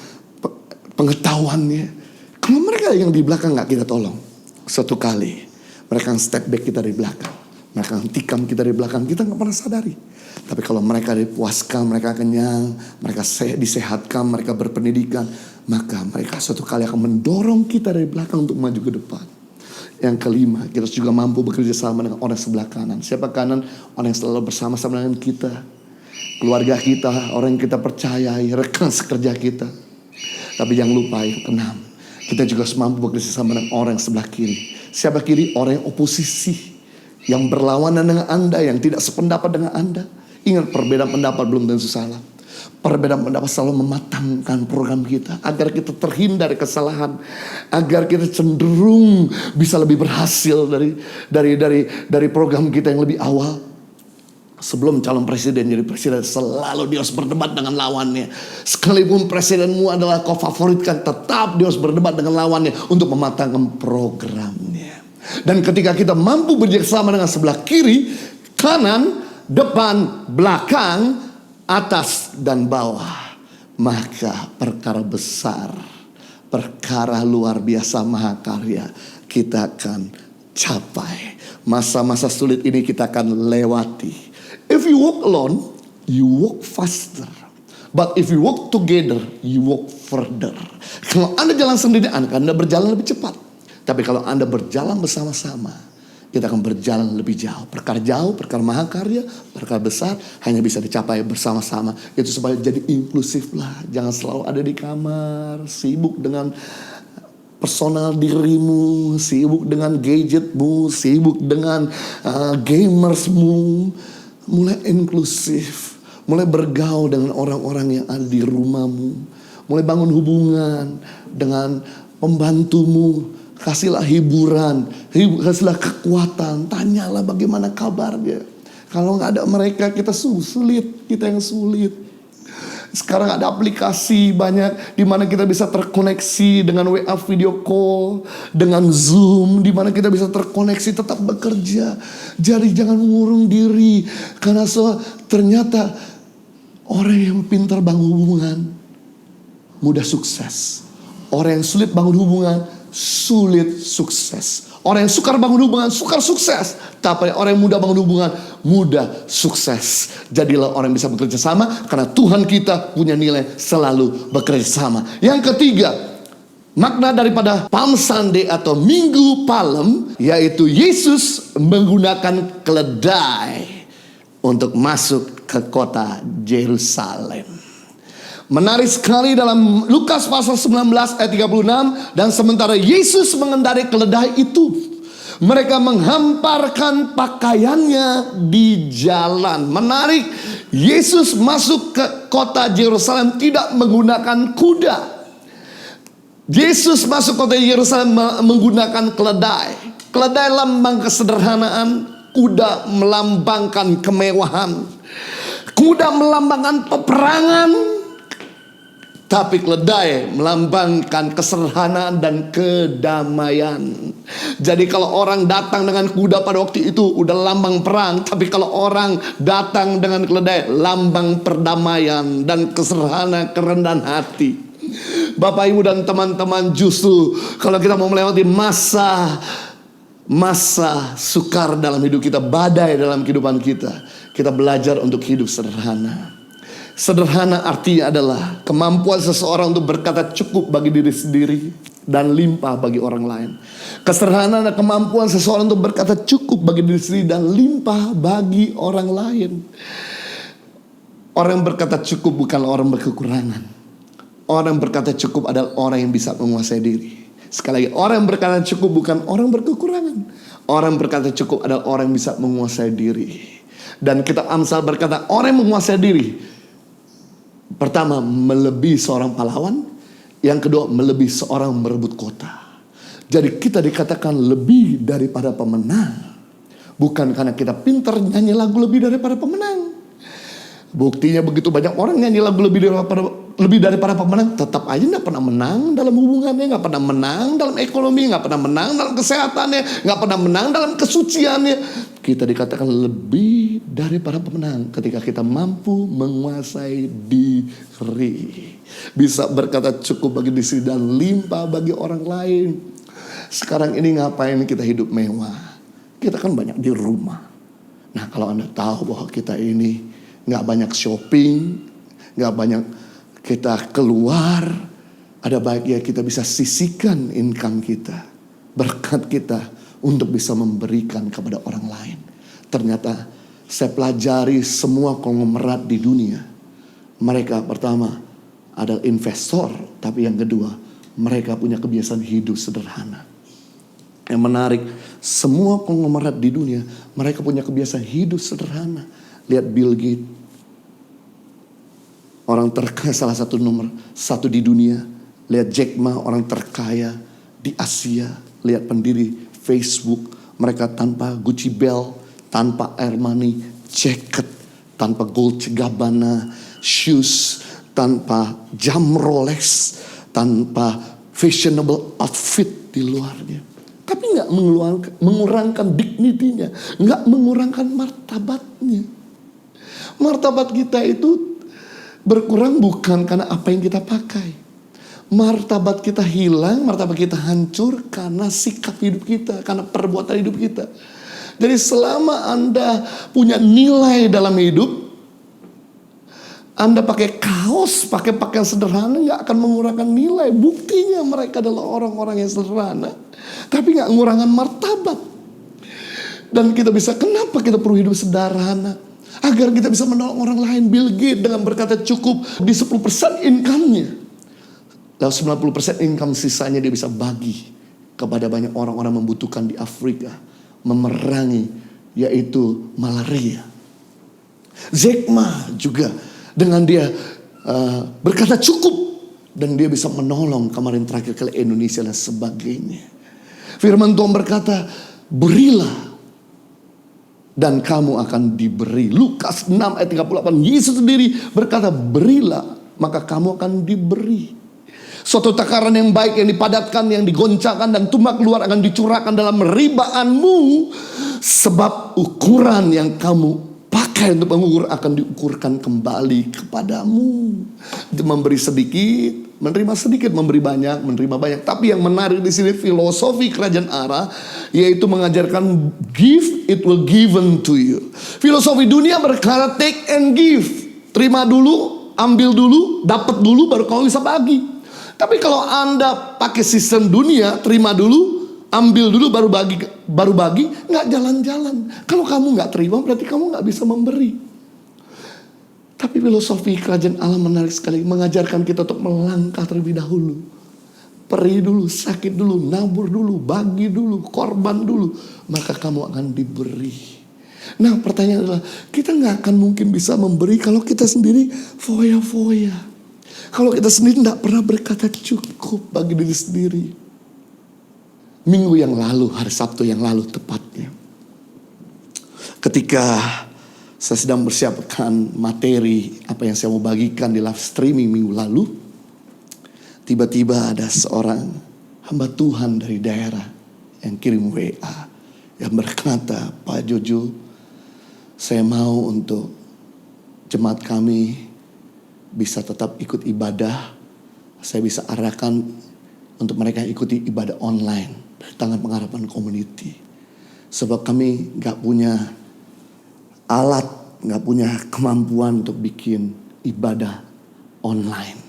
pengetahuannya. Kalau mereka yang di belakang gak kita tolong, suatu kali mereka akan step back kita dari belakang. Mereka akan tikam kita dari belakang, kita gak pernah sadari. Tapi kalau mereka dipuaskan, mereka kenyang, mereka disehatkan, mereka berpendidikan, maka mereka suatu kali akan mendorong kita dari belakang untuk maju ke depan. Yang kelima, kita juga mampu bekerja sama dengan orang sebelah kanan. Siapa kanan? Orang yang selalu bersama-sama dengan kita. Keluarga kita, orang yang kita percayai, rekan sekerja kita. Tapi jangan lupa yang keenam, kita juga harus mampu bekerja sama dengan orang yang sebelah kiri. Siapa kiri? Orang yang oposisi, yang berlawanan dengan Anda, yang tidak sependapat dengan Anda. Ingat, perbedaan pendapat belum tentu salah. Perbedaan pendapat selalu mematangkan program kita agar kita terhindar dari kesalahan, agar kita cenderung bisa lebih berhasil dari program kita yang lebih awal. Sebelum calon presiden jadi presiden, selalu dia harus berdebat dengan lawannya. Sekalipun presidenmu adalah kau favoritkan, tetap dia harus berdebat dengan lawannya untuk mematangkan programnya. Dan ketika kita mampu bekerjasama dengan sebelah kiri, kanan, depan, belakang, atas dan bawah, maka perkara besar, perkara luar biasa mahakarya kita akan capai. Masa-masa sulit ini kita akan lewati. If you walk alone, you walk faster. But if you walk together, you walk further. Kalau Anda jalan sendiri, Anda berjalan lebih cepat. Tapi kalau Anda berjalan bersama-sama, kita akan berjalan lebih jauh. Perkara mahakarya, perkara besar hanya bisa dicapai bersama-sama. Itu supaya jadi inklusif lah. Jangan selalu ada di kamar, sibuk dengan personal dirimu, sibuk dengan gadgetmu, sibuk dengan gamersmu. Mulai inklusif, mulai bergaul dengan orang-orang yang ada di rumahmu. Mulai bangun hubungan dengan pembantumu. Kasihlah hiburan, kasihlah kekuatan. Tanyalah bagaimana kabarnya. Kalau gak ada mereka, kita sulit, kita yang sulit. Sekarang ada aplikasi banyak di mana kita bisa terkoneksi dengan WA video call, dengan Zoom, di mana kita bisa terkoneksi tetap bekerja. Jadi jangan mengurung diri, karena ternyata orang yang pintar bangun hubungan mudah sukses. Orang yang sulit bangun hubungan sulit sukses. Orang yang sukar bangun hubungan sukar sukses. Tapi orang yang mudah bangun hubungan mudah sukses. Jadilah orang yang bisa bekerja sama, karena Tuhan kita punya nilai selalu bekerja sama. Yang ketiga, makna daripada Palm Sunday atau Minggu Palem, yaitu Yesus menggunakan keledai untuk masuk ke kota Yerusalem. Menarik sekali dalam Lukas pasal 19 ayat 36. Dan sementara Yesus mengendarai keledai itu, mereka menghamparkan pakaiannya di jalan. Menarik, Yesus masuk ke kota Yerusalem tidak menggunakan kuda. Yesus masuk kota Yerusalem menggunakan keledai. Keledai lambang kesederhanaan, kuda melambangkan kemewahan. Kuda melambangkan peperangan. Tapi keledai melambangkan kesederhanaan dan kedamaian. Jadi kalau orang datang dengan kuda pada waktu itu udah lambang perang. Tapi kalau orang datang dengan keledai, lambang perdamaian dan kesederhanaan, kerendahan hati. Bapak, Ibu, dan teman-teman, justru kalau kita mau melewati masa sukar dalam hidup kita, badai dalam kehidupan kita, kita belajar untuk hidup sederhana. Sederhana artinya adalah kemampuan seseorang untuk berkata cukup bagi diri sendiri dan limpah bagi orang lain. Kesederhanaan adalah kemampuan seseorang untuk berkata cukup bagi diri sendiri dan limpah bagi orang lain. Orang yang berkata cukup bukan orang berkekurangan. Orang yang berkata cukup adalah orang yang bisa menguasai diri. Sekali lagi, orang yang berkata cukup bukan orang berkekurangan. Orang yang berkata cukup adalah orang yang bisa menguasai diri. Dan kitab Amsal berkata, orang yang menguasai diri, pertama, melebihi seorang pahlawan. Yang kedua, melebihi seorang merebut kota. Jadi kita dikatakan lebih daripada pemenang. Bukan karena kita pintar nyanyi lagu lebih daripada pemenang. Buktinya begitu banyak orang nyanyi lagu lebih daripada pemenang, tetap aja gak pernah menang dalam hubungannya, gak pernah menang dalam ekonomi, gak pernah menang dalam kesehatannya, gak pernah menang dalam kesuciannya. Kita dikatakan lebih daripada pemenang ketika kita mampu menguasai diri. Bisa berkata cukup bagi diri dan limpah bagi orang lain. Sekarang ini ngapain kita hidup mewah? Kita kan banyak di rumah. Nah, kalau Anda tahu bahwa kita ini gak banyak shopping, gak banyak kita keluar, ada baiknya kita bisa sisihkan income kita, berkat kita, untuk bisa memberikan kepada orang lain. Ternyata saya pelajari semua konglomerat di dunia. Mereka pertama adalah investor, tapi yang kedua mereka punya kebiasaan hidup sederhana. Yang menarik, semua konglomerat di dunia mereka punya kebiasaan hidup sederhana. Lihat Bill Gates, orang terkaya salah satu nomor satu di dunia. Lihat Jack Ma, orang terkaya di Asia. Lihat pendiri Facebook, mereka tanpa Gucci belt, tanpa Armani jacket, tanpa Dolce Gabbana shoes, tanpa jam Rolex, tanpa fashionable outfit di luarnya. Tapi gak mengurangkan dignity-nya, gak mengurangkan martabatnya. Martabat kita itu berkurang bukan karena apa yang kita pakai. Martabat kita hilang, martabat kita hancur karena sikap hidup kita, karena perbuatan hidup kita. Jadi selama Anda punya nilai dalam hidup, Anda pakai kaos, pakai pakaian sederhana, gak akan mengurangkan nilai. Buktinya mereka adalah orang-orang yang sederhana, tapi gak mengurangkan martabat. Dan kita bisa, kenapa kita perlu hidup sederhana? Agar kita bisa menolong orang lain. Bill Gates dengan berkata cukup di 10% income-nya. Lalu 90% income sisanya dia bisa bagi kepada banyak orang-orang membutuhkan di Afrika. Memerangi yaitu malaria. Jack Ma juga dengan dia berkata cukup. Dan dia bisa menolong kemarin terakhir kali Indonesia dan sebagainya. Firman Tuhan berkata, berilah dan kamu akan diberi. Lukas 6 ayat 38. Yesus sendiri berkata, berilah maka kamu akan diberi. Suatu takaran yang baik, yang dipadatkan, yang digoncangkan dan tumbak keluar akan dicurahkan dalam ribaanmu. Sebab ukuran yang kamu pakai untuk mengukur akan diukurkan kembali kepadamu. Memberi sedikit, menerima sedikit, memberi banyak, menerima banyak. Tapi yang menarik di sini filosofi kerajaan Allah, yaitu mengajarkan give, it will given to you. Filosofi dunia berkata take and give. Terima dulu, ambil dulu, dapat dulu, baru kamu bisa bagi. Tapi kalau Anda pakai sistem dunia, terima dulu, ambil dulu, baru bagi, nggak jalan-jalan. Kalau kamu nggak terima, berarti kamu nggak bisa memberi. Tapi filosofi kerajaan Allah menarik sekali, mengajarkan kita untuk melangkah terlebih dahulu. Perih dulu, sakit dulu, nabur dulu, bagi dulu, korban dulu, maka kamu akan diberi. Nah, pertanyaan adalah, kita nggak akan mungkin bisa memberi kalau kita sendiri foya-foya. Kalau kita sendiri tidak pernah berkata cukup bagi diri sendiri. Minggu yang lalu, hari Sabtu yang lalu tepatnya, ketika saya sedang bersiapkan materi apa yang saya mau bagikan di live streaming minggu lalu, Tiba-tiba ada seorang hamba Tuhan dari daerah yang kirim WA yang berkata, Pak Jojo, saya mau untuk jemaat kami bisa tetap ikut ibadah. Saya bisa arahkan untuk mereka ikuti ibadah online dari Tangan Pengharapan Community. Sebab kami gak punya alat, gak punya kemampuan untuk bikin ibadah online.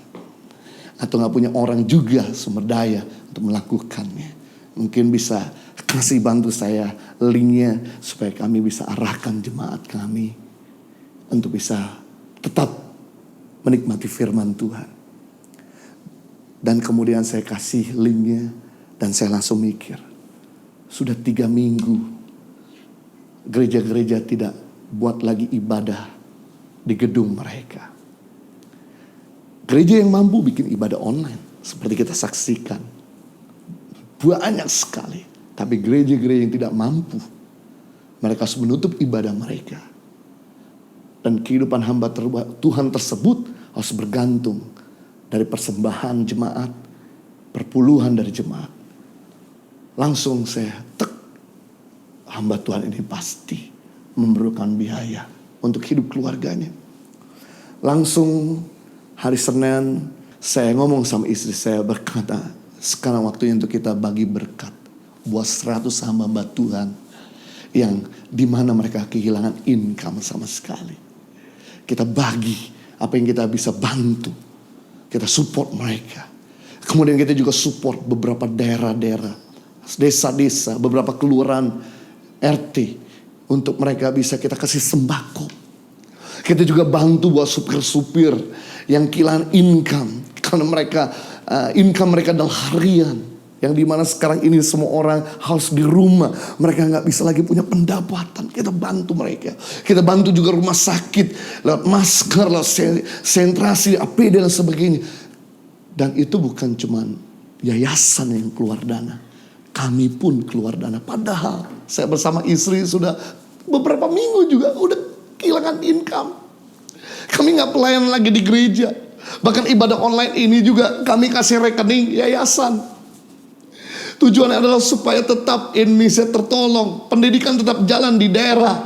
Atau gak punya orang juga sumber daya untuk melakukannya. Mungkin bisa kasih bantu saya linknya supaya kami bisa arahkan jemaat kami untuk bisa tetap menikmati firman Tuhan. Dan kemudian saya kasih linknya dan saya langsung mikir, sudah 3 minggu gereja-gereja tidak buat lagi ibadah di gedung mereka. Gereja yang mampu bikin ibadah online seperti kita saksikan banyak sekali. Tapi gereja-gereja yang tidak mampu, mereka harus menutup ibadah mereka. Dan kehidupan hamba Tuhan tersebut harus bergantung dari persembahan jemaat, perpuluhan dari jemaat. Langsung saya hamba Tuhan ini pasti memerlukan biaya untuk hidup keluarganya. Langsung hari Senin saya ngomong sama istri saya, berkata, sekarang waktunya untuk kita bagi berkat buat 100 hamba Tuhan yang dimana mereka kehilangan income sama sekali. Kita bagi apa yang kita bisa bantu, kita support mereka. Kemudian kita juga support beberapa daerah-daerah, desa-desa, beberapa kelurahan RT untuk mereka bisa kita kasih sembako. Kita juga bantu buat supir-supir yang kehilangan income karena mereka income mereka adalah harian, yang dimana sekarang ini semua orang harus di rumah, mereka nggak bisa lagi punya pendapatan. Kita bantu mereka. Kita bantu juga rumah sakit lewat masker, lewat sentrasi, APD dan sebagainya. Dan itu bukan cuman yayasan yang keluar dana, kami pun keluar dana. Padahal saya bersama istri sudah beberapa minggu juga udah kehilangan income. Kami gak pelayan lagi di gereja. Bahkan ibadah online ini juga kami kasih rekening yayasan. Tujuannya adalah supaya tetap Indonesia tertolong, pendidikan tetap jalan di daerah.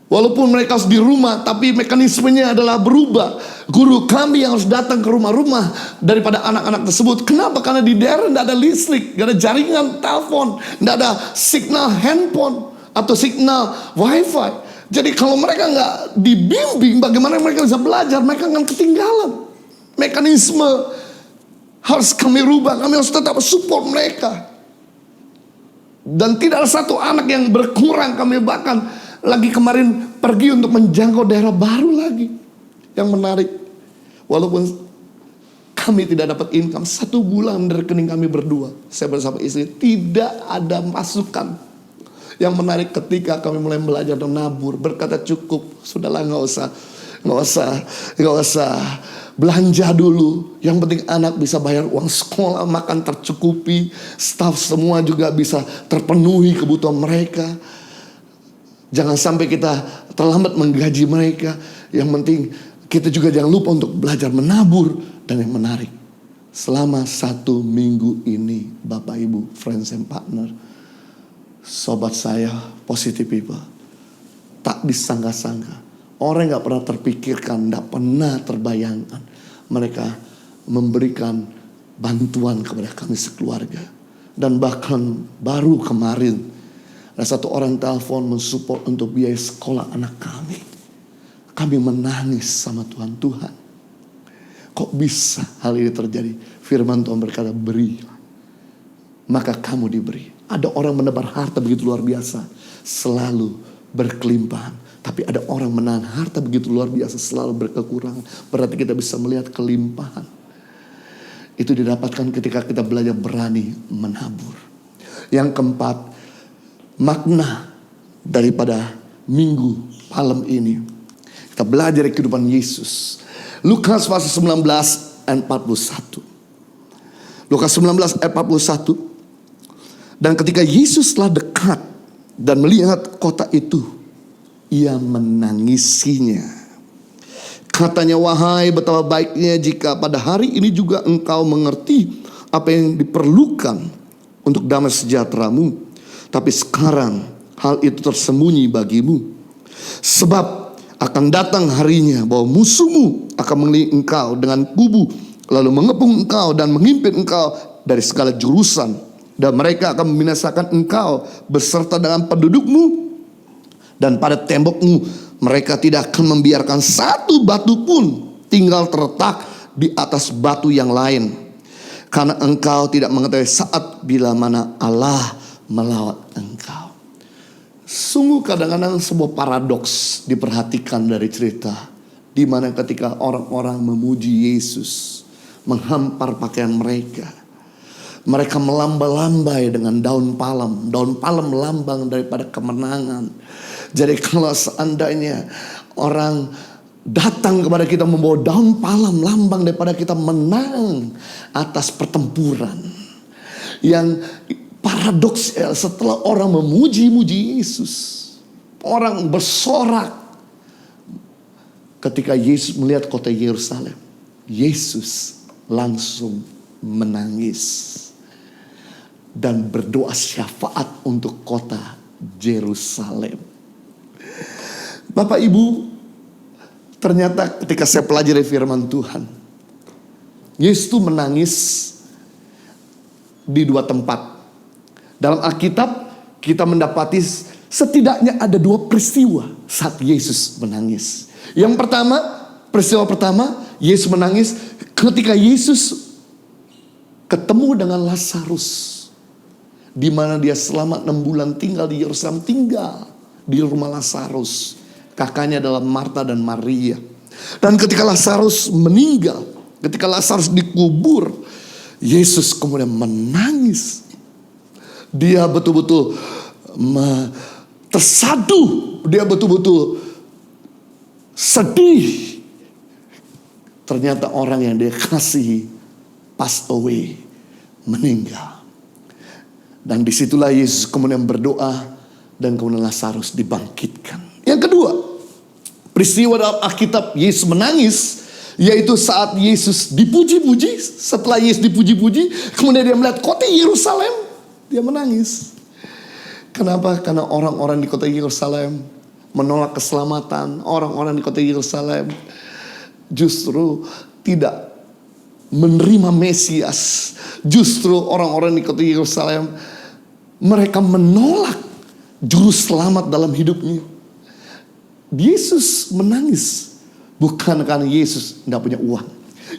Walaupun mereka harus di rumah, tapi mekanismenya adalah berubah. Guru kami yang harus datang ke rumah-rumah daripada anak-anak tersebut. Kenapa? Karena di daerah tidak ada listrik, tidak ada jaringan telepon, tidak ada signal handphone atau signal wifi. Jadi kalau mereka nggak dibimbing, bagaimana mereka bisa belajar? Mereka akan ketinggalan. Mekanisme harus kami rubah. Kami harus tetap support mereka. Dan tidak ada satu anak yang berkurang. Kami bahkan lagi kemarin pergi untuk menjangkau daerah baru lagi. Yang menarik, walaupun kami tidak dapat income 1 bulan dari rekening kami berdua, saya bersama istri, tidak ada masukan. Yang menarik ketika kami mulai belajar dan nabur, berkata cukup, sudahlah nggak usah belanja dulu. Yang penting anak bisa bayar uang sekolah, makan tercukupi, staf semua juga bisa terpenuhi kebutuhan mereka. Jangan sampai kita terlambat menggaji mereka. Yang penting kita juga jangan lupa untuk belajar menabur. Dan yang menarik, selama 1 minggu ini, Bapak Ibu, friends and partner, sobat saya, positive people, tak disangka-sangka, orang yang gak pernah terpikirkan, gak pernah terbayangkan, mereka memberikan bantuan kepada kami sekeluarga. Dan bahkan baru kemarin ada satu orang telepon mensupport untuk biaya sekolah anak kami. Kami menangis sama Tuhan. Kok bisa hal ini terjadi? Firman Tuhan berkata, beri, maka kamu diberi. Ada orang menebar harta begitu luar biasa, selalu berkelimpahan. Tapi ada orang menahan harta begitu luar biasa, selalu berkekurangan. Berarti kita bisa melihat kelimpahan. Itu didapatkan ketika kita belajar berani menabur. Yang keempat, makna daripada minggu malam ini, kita belajar dari kehidupan Yesus. Lukas pasal 19 ayat 41. Lukas 19 ayat 41. Dan ketika Yesus telah dekat dan melihat kota itu, ia menangisinya Katanya, wahai betapa baiknya jika pada hari ini juga engkau mengerti apa yang diperlukan untuk damai sejahteramu. Tapi sekarang hal itu tersembunyi bagimu. Sebab akan datang harinya bahwa musuhmu akan mengelilingi engkau dengan kubu, lalu mengepung engkau dan menghimpit engkau dari segala jurusan. Dan mereka akan membinasakan engkau beserta dengan pendudukmu. Dan pada tembokmu mereka tidak akan membiarkan satu batu pun tinggal terletak di atas batu yang lain. Karena engkau tidak mengetahui saat bila mana Allah melawat engkau. Sungguh kadang-kadang sebuah paradoks diperhatikan dari cerita, di mana ketika orang-orang memuji Yesus, menghampar pakaian mereka, mereka melambai-lambai dengan daun palem. Daun palem lambang daripada kemenangan. Jadi kalau seandainya orang datang kepada kita membawa daun palem, lambang daripada kita menang atas pertempuran. Yang paradoks setelah orang memuji-muji Yesus, orang bersorak ketika Yesus melihat kota Yerusalem. Yesus langsung menangis dan berdoa syafaat untuk kota Yerusalem. Bapak Ibu, ternyata ketika saya pelajari firman Tuhan, Yesus itu menangis di dua tempat. Dalam Alkitab kita mendapati setidaknya ada dua peristiwa saat Yesus menangis. Yang pertama, peristiwa pertama, Yesus menangis ketika Yesus ketemu dengan Lazarus, di mana dia selama 6 bulan tinggal di Yerusalem, tinggal di rumah Lazarus. Kakaknya adalah Marta dan Maria. Dan ketika Lazarus meninggal, ketika Lazarus dikubur, Yesus kemudian menangis. Dia betul-betul tersaduh, dia betul-betul sedih. Ternyata orang yang dia kasihi passed away, meninggal. Dan disitulah Yesus kemudian berdoa, dan kemudian Lazarus dibangkitkan. Yang kedua, peristiwa dalam Alkitab Yesus menangis, yaitu saat Yesus dipuji-puji. Setelah Yesus dipuji-puji, kemudian dia melihat kota Yerusalem, dia menangis. Kenapa? Karena orang-orang di kota Yerusalem menolak keselamatan. Orang-orang di kota Yerusalem justru tidak menerima Mesias. Justru orang-orang di kota Yerusalem, mereka menolak juru selamat dalam hidupnya. Yesus menangis bukan karena Yesus tidak punya uang.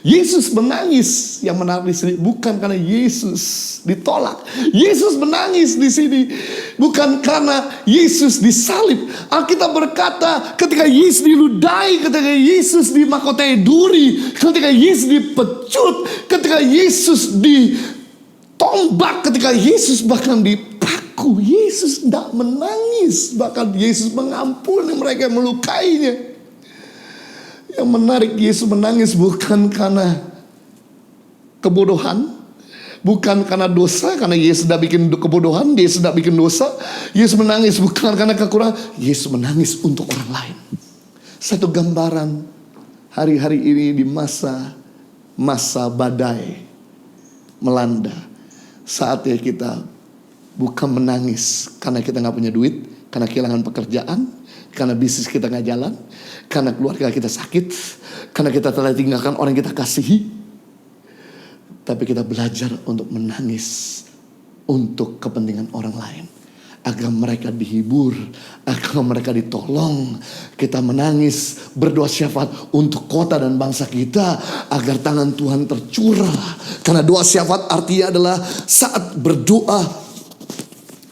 Yesus menangis, yang menarik di sini bukan karena Yesus ditolak. Yesus menangis di sini bukan karena Yesus disalib. Alkitab berkata ketika Yesus diludahi, ketika Yesus dimahkotai duri, ketika Yesus dipecut, ketika Yesus ditombak, ketika Yesus bahkan dipaku, Yesus tidak menangis. Bahkan Yesus mengampuni mereka yang melukainya. Yang menarik, Yesus menangis bukan karena kebodohan, bukan karena dosa, karena Yesus sudah bikin kebodohan, Yesus sudah bikin dosa. Yesus menangis bukan karena kekurangan, Yesus menangis untuk orang lain. Satu gambaran hari-hari ini di masa badai melanda, saatnya kita bukan menangis karena kita nggak punya duit, karena kehilangan pekerjaan, karena bisnis kita nggak jalan, karena keluarga kita sakit, karena kita telah tinggalkan orang yang kita kasihi. Tapi kita belajar untuk menangis untuk kepentingan orang lain, agar mereka dihibur, agar mereka ditolong. Kita menangis, berdoa syafaat untuk kota dan bangsa kita, agar tangan Tuhan tercurah. Karena doa syafaat artinya adalah saat berdoa.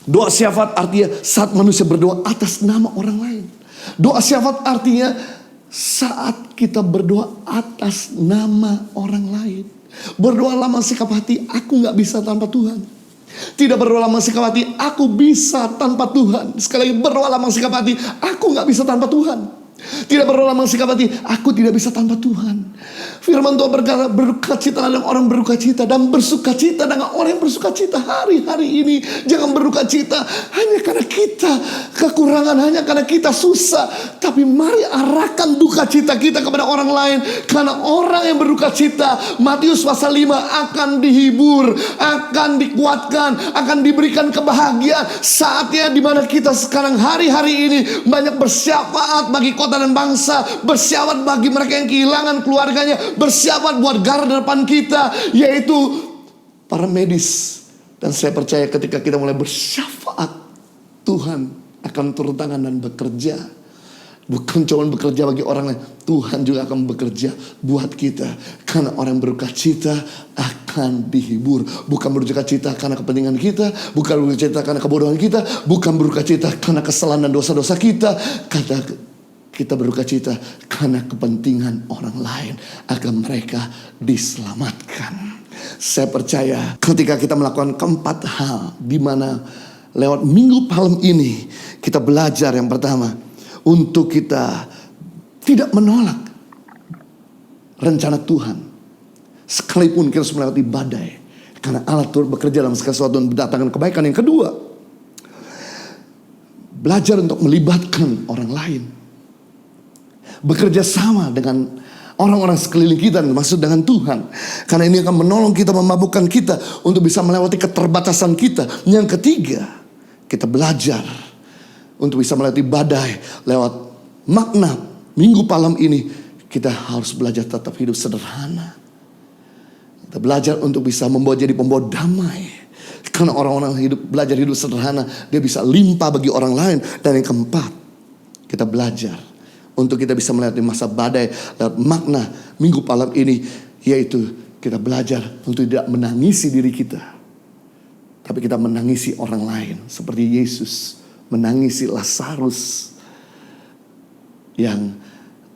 Doa syafaat artinya saat manusia berdoa atas nama orang lain. Doa syafaat artinya saat kita berdoa atas nama orang lain. Berdoa lama sikap hati, aku gak bisa tanpa Tuhan. Tidak berdoa lama sikap hati, aku bisa tanpa Tuhan. Sekali lagi, berdoa lama sikap hati, aku gak bisa tanpa Tuhan. Tidak berdoa mengsikap hati, aku tidak bisa tanpa Tuhan. Firman Tuhan berkata, bersukacita dengan orang bersukacita dan bersukacita dengan orang yang bersukacita. Hari-hari ini jangan bersukacita hanya karena kita kekurangan, hanya karena kita susah. Tapi mari arahkan duka cita kita kepada orang lain. Karena orang yang bersukacita, Matius pasal 5, akan dihibur, akan dikuatkan, akan diberikan kebahagiaan. Saatnya dimana kita sekarang hari-hari ini banyak bersyafaat bagi kota dan bangsa, bersyafaat bagi mereka yang kehilangan keluarganya, bersyafaat buat garda depan kita, yaitu para medis. Dan saya percaya ketika kita mulai bersyafaat, Tuhan akan turun tangan dan bekerja. Bukan cuma bekerja bagi orang lain, Tuhan juga akan bekerja buat kita. Karena orang berukacita akan dihibur. Bukan berukacita karena kepentingan kita, bukan berukacita karena kebodohan kita, bukan berukacita karena kesalahan dan dosa-dosa kita. Kata kita berukacita karena kepentingan orang lain, agar mereka diselamatkan. Saya percaya ketika kita melakukan keempat hal, di mana lewat minggu malam ini kita belajar yang pertama, untuk kita tidak menolak rencana Tuhan, sekalipun kita harus melewati badai, karena Allah turut bekerja dalam segala sesuatu dan mendatangkan kebaikan. Yang kedua, belajar untuk melibatkan orang lain, bekerja sama dengan orang-orang sekeliling kita, maksud dengan Tuhan. Karena ini akan menolong kita, memabukkan kita untuk bisa melewati keterbatasan kita. Yang ketiga, kita belajar untuk bisa melewati badai lewat makna minggu malam ini. Kita harus belajar tetap hidup sederhana. Kita belajar untuk bisa jadi pembawa damai. Karena orang-orang belajar hidup sederhana, dia bisa limpah bagi orang lain. Dan yang keempat, kita belajar untuk kita bisa melewati masa badai lewat makna minggu malam ini, yaitu kita belajar untuk tidak menangisi diri kita, tapi kita menangisi orang lain. Seperti Yesus menangisi Lazarus yang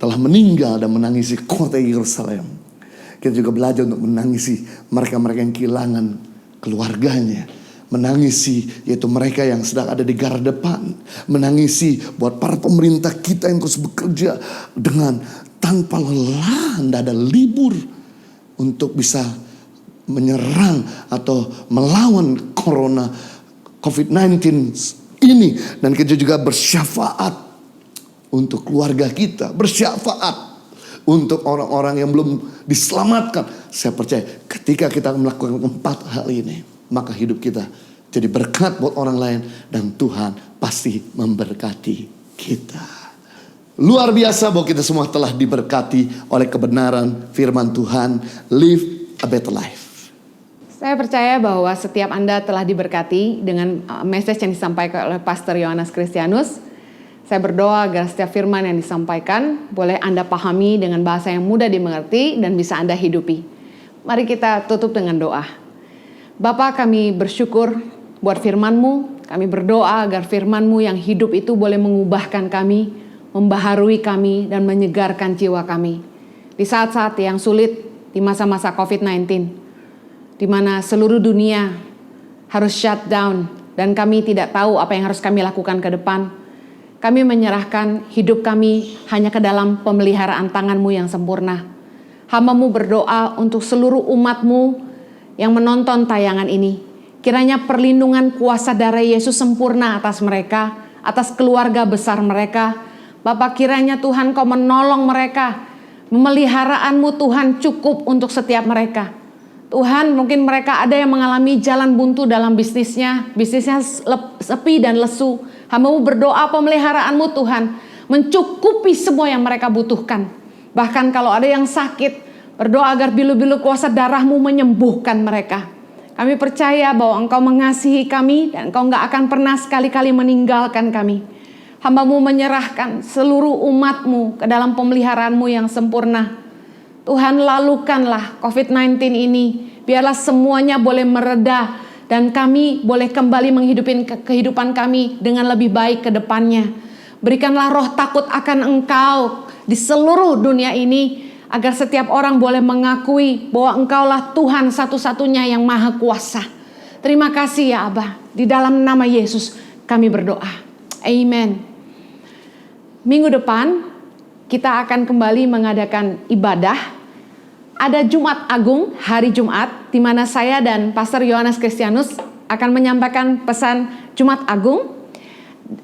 telah meninggal dan menangisi kota Yerusalem. Kita juga belajar untuk menangisi mereka-mereka yang kehilangan keluarganya, menangisi yaitu mereka yang sedang ada di garda depan, menangisi buat para pemerintah kita yang terus bekerja dengan tanpa lelah, tidak ada libur untuk bisa menyerang atau melawan corona COVID-19 ini. Dan kita juga bersyafaat untuk keluarga kita, bersyafaat untuk orang-orang yang belum diselamatkan. Saya percaya ketika kita melakukan keempat hal ini, maka hidup kita jadi berkat buat orang lain, dan Tuhan pasti memberkati kita. Luar biasa bahwa kita semua telah diberkati oleh kebenaran firman Tuhan. Live a better life. Saya percaya bahwa setiap Anda telah diberkati dengan message yang disampaikan oleh Pastor Yohanes Kristianus. Saya berdoa agar setiap firman yang disampaikan boleh Anda pahami dengan bahasa yang mudah dimengerti dan bisa Anda hidupi. Mari kita tutup dengan doa. Bapa, kami bersyukur buat firman-Mu. Kami berdoa agar firman-Mu yang hidup itu boleh mengubahkan kami, membaharui kami, dan menyegarkan jiwa kami. Di saat-saat yang sulit, di masa-masa COVID-19, di mana seluruh dunia harus shutdown dan kami tidak tahu apa yang harus kami lakukan ke depan, kami menyerahkan hidup kami hanya ke dalam pemeliharaan tangan-Mu yang sempurna. Hamba-Mu berdoa untuk seluruh umat-Mu yang menonton tayangan ini. Kiranya perlindungan kuasa darah Yesus sempurna atas mereka, atas keluarga besar mereka. Bapa, kiranya Tuhan Kau menolong mereka. Memeliharaanmu Tuhan cukup untuk setiap mereka. Tuhan, mungkin mereka ada yang mengalami jalan buntu dalam bisnisnya sepi dan lesu. Hamba-Mu berdoa pemeliharaanmu Tuhan mencukupi semua yang mereka butuhkan. Bahkan kalau ada yang sakit, berdoa agar bilu-bilu kuasa darah-Mu menyembuhkan mereka. Kami percaya bahwa Engkau mengasihi kami dan Engkau gak akan pernah sekali-kali meninggalkan kami. Hamba-Mu menyerahkan seluruh umat-Mu ke dalam pemeliharaan-Mu yang sempurna. Tuhan, lalukanlah COVID-19 ini. Biarlah semuanya boleh mereda dan kami boleh kembali menghidupi kehidupan kami dengan lebih baik ke depannya. Berikanlah roh takut akan Engkau di seluruh dunia ini, agar setiap orang boleh mengakui bahwa Engkaulah Tuhan satu-satunya yang maha kuasa. Terima kasih ya Abah. Di dalam nama Yesus kami berdoa. Amen. Minggu depan kita akan kembali mengadakan ibadah. Ada Jumat Agung, hari Jumat, di mana saya dan Pastor Yohanes Kristianus akan menyampaikan pesan Jumat Agung.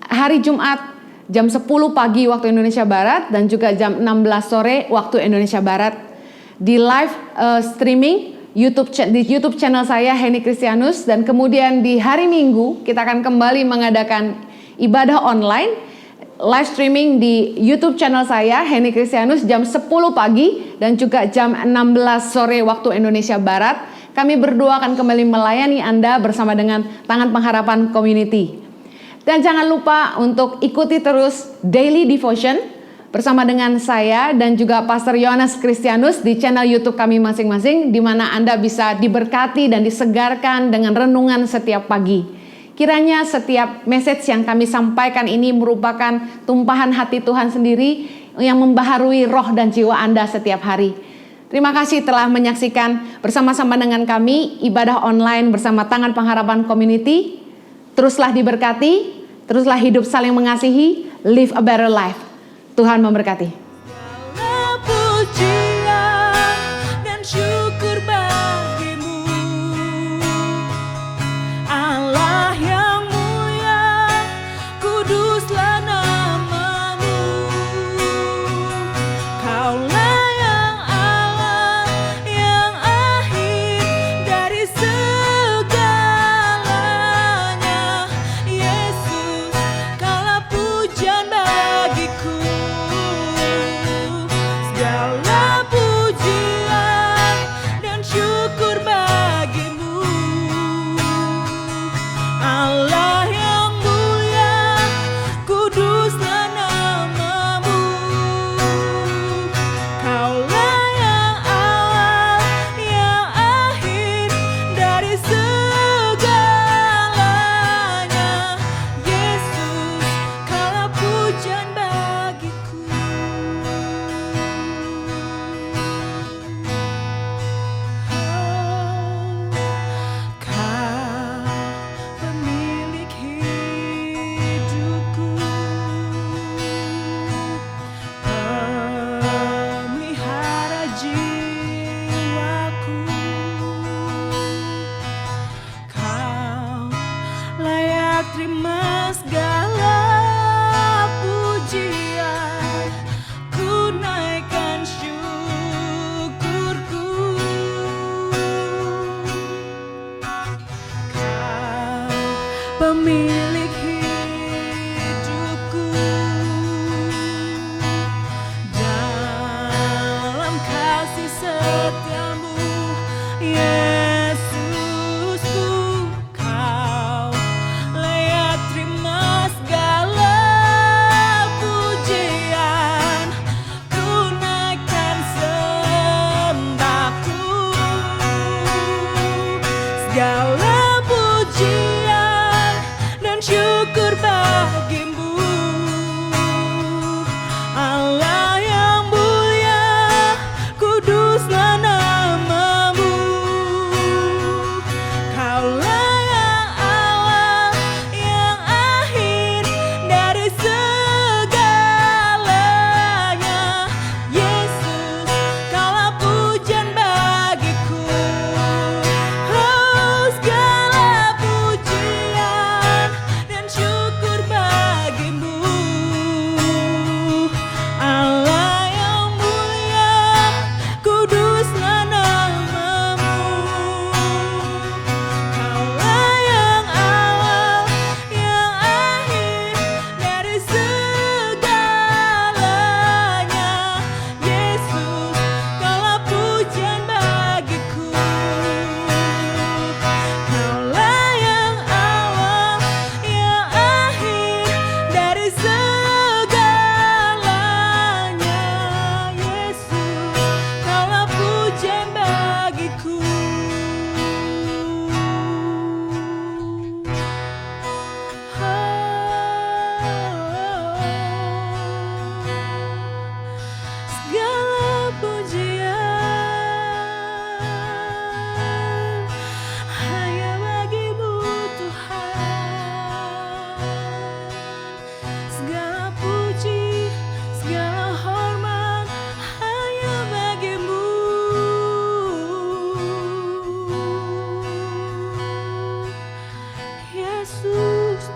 Hari Jumat jam 10 pagi waktu Indonesia Barat dan juga jam 16 sore waktu Indonesia Barat di live streaming di YouTube channel saya Henny Kristianus, dan kemudian di hari Minggu kita akan kembali mengadakan ibadah online live streaming di YouTube channel saya Henny Kristianus jam 10 pagi dan juga jam 16 sore waktu Indonesia Barat. Kami berdua akan kembali melayani Anda bersama dengan Tangan Pengharapan Community. Dan jangan lupa untuk ikuti terus Daily Devotion bersama dengan saya dan juga Pastor Yohanes Kristianus di channel YouTube kami masing-masing, di mana Anda bisa diberkati dan disegarkan dengan renungan setiap pagi. Kiranya setiap message yang kami sampaikan ini merupakan tumpahan hati Tuhan sendiri yang membaharui roh dan jiwa Anda setiap hari. Terima kasih telah menyaksikan bersama-sama dengan kami ibadah online bersama Tangan Pengharapan Community. Teruslah diberkati, teruslah hidup saling mengasihi, live a better life. Tuhan memberkati. Segala pujian dan syukur bagimu, Allah yang mulia, kuduslah namamu. Kaulah yang awal, yang akhir dari segalanya. Yesus, kaulah pujian bagiku. Segala pujian dan syukur bagimu, Allah yang mulia, kuduslah namamu. Kaulah yang awal, yang akhir dari segalanya. Yesus, kaulah pujian bagiku. Kau pemilik hidupku, pemelihara jiwaku. Kau layak terima segala pujian, ku naikkan syukurku. Kau pemilik hidupku, dalam kasih setiamu, Yesusku. Kau layak terima segala pujian, ku naikkan sembahku. Segala pujian dan syukur bagimu, Allah yang mulia, kuduslah namamu. Kaulah yang awal, yang akhir dari segalanya. Yesus, kaulah pujian bagiku. Oh, segala pujian dan syukur bagimu. Yesus,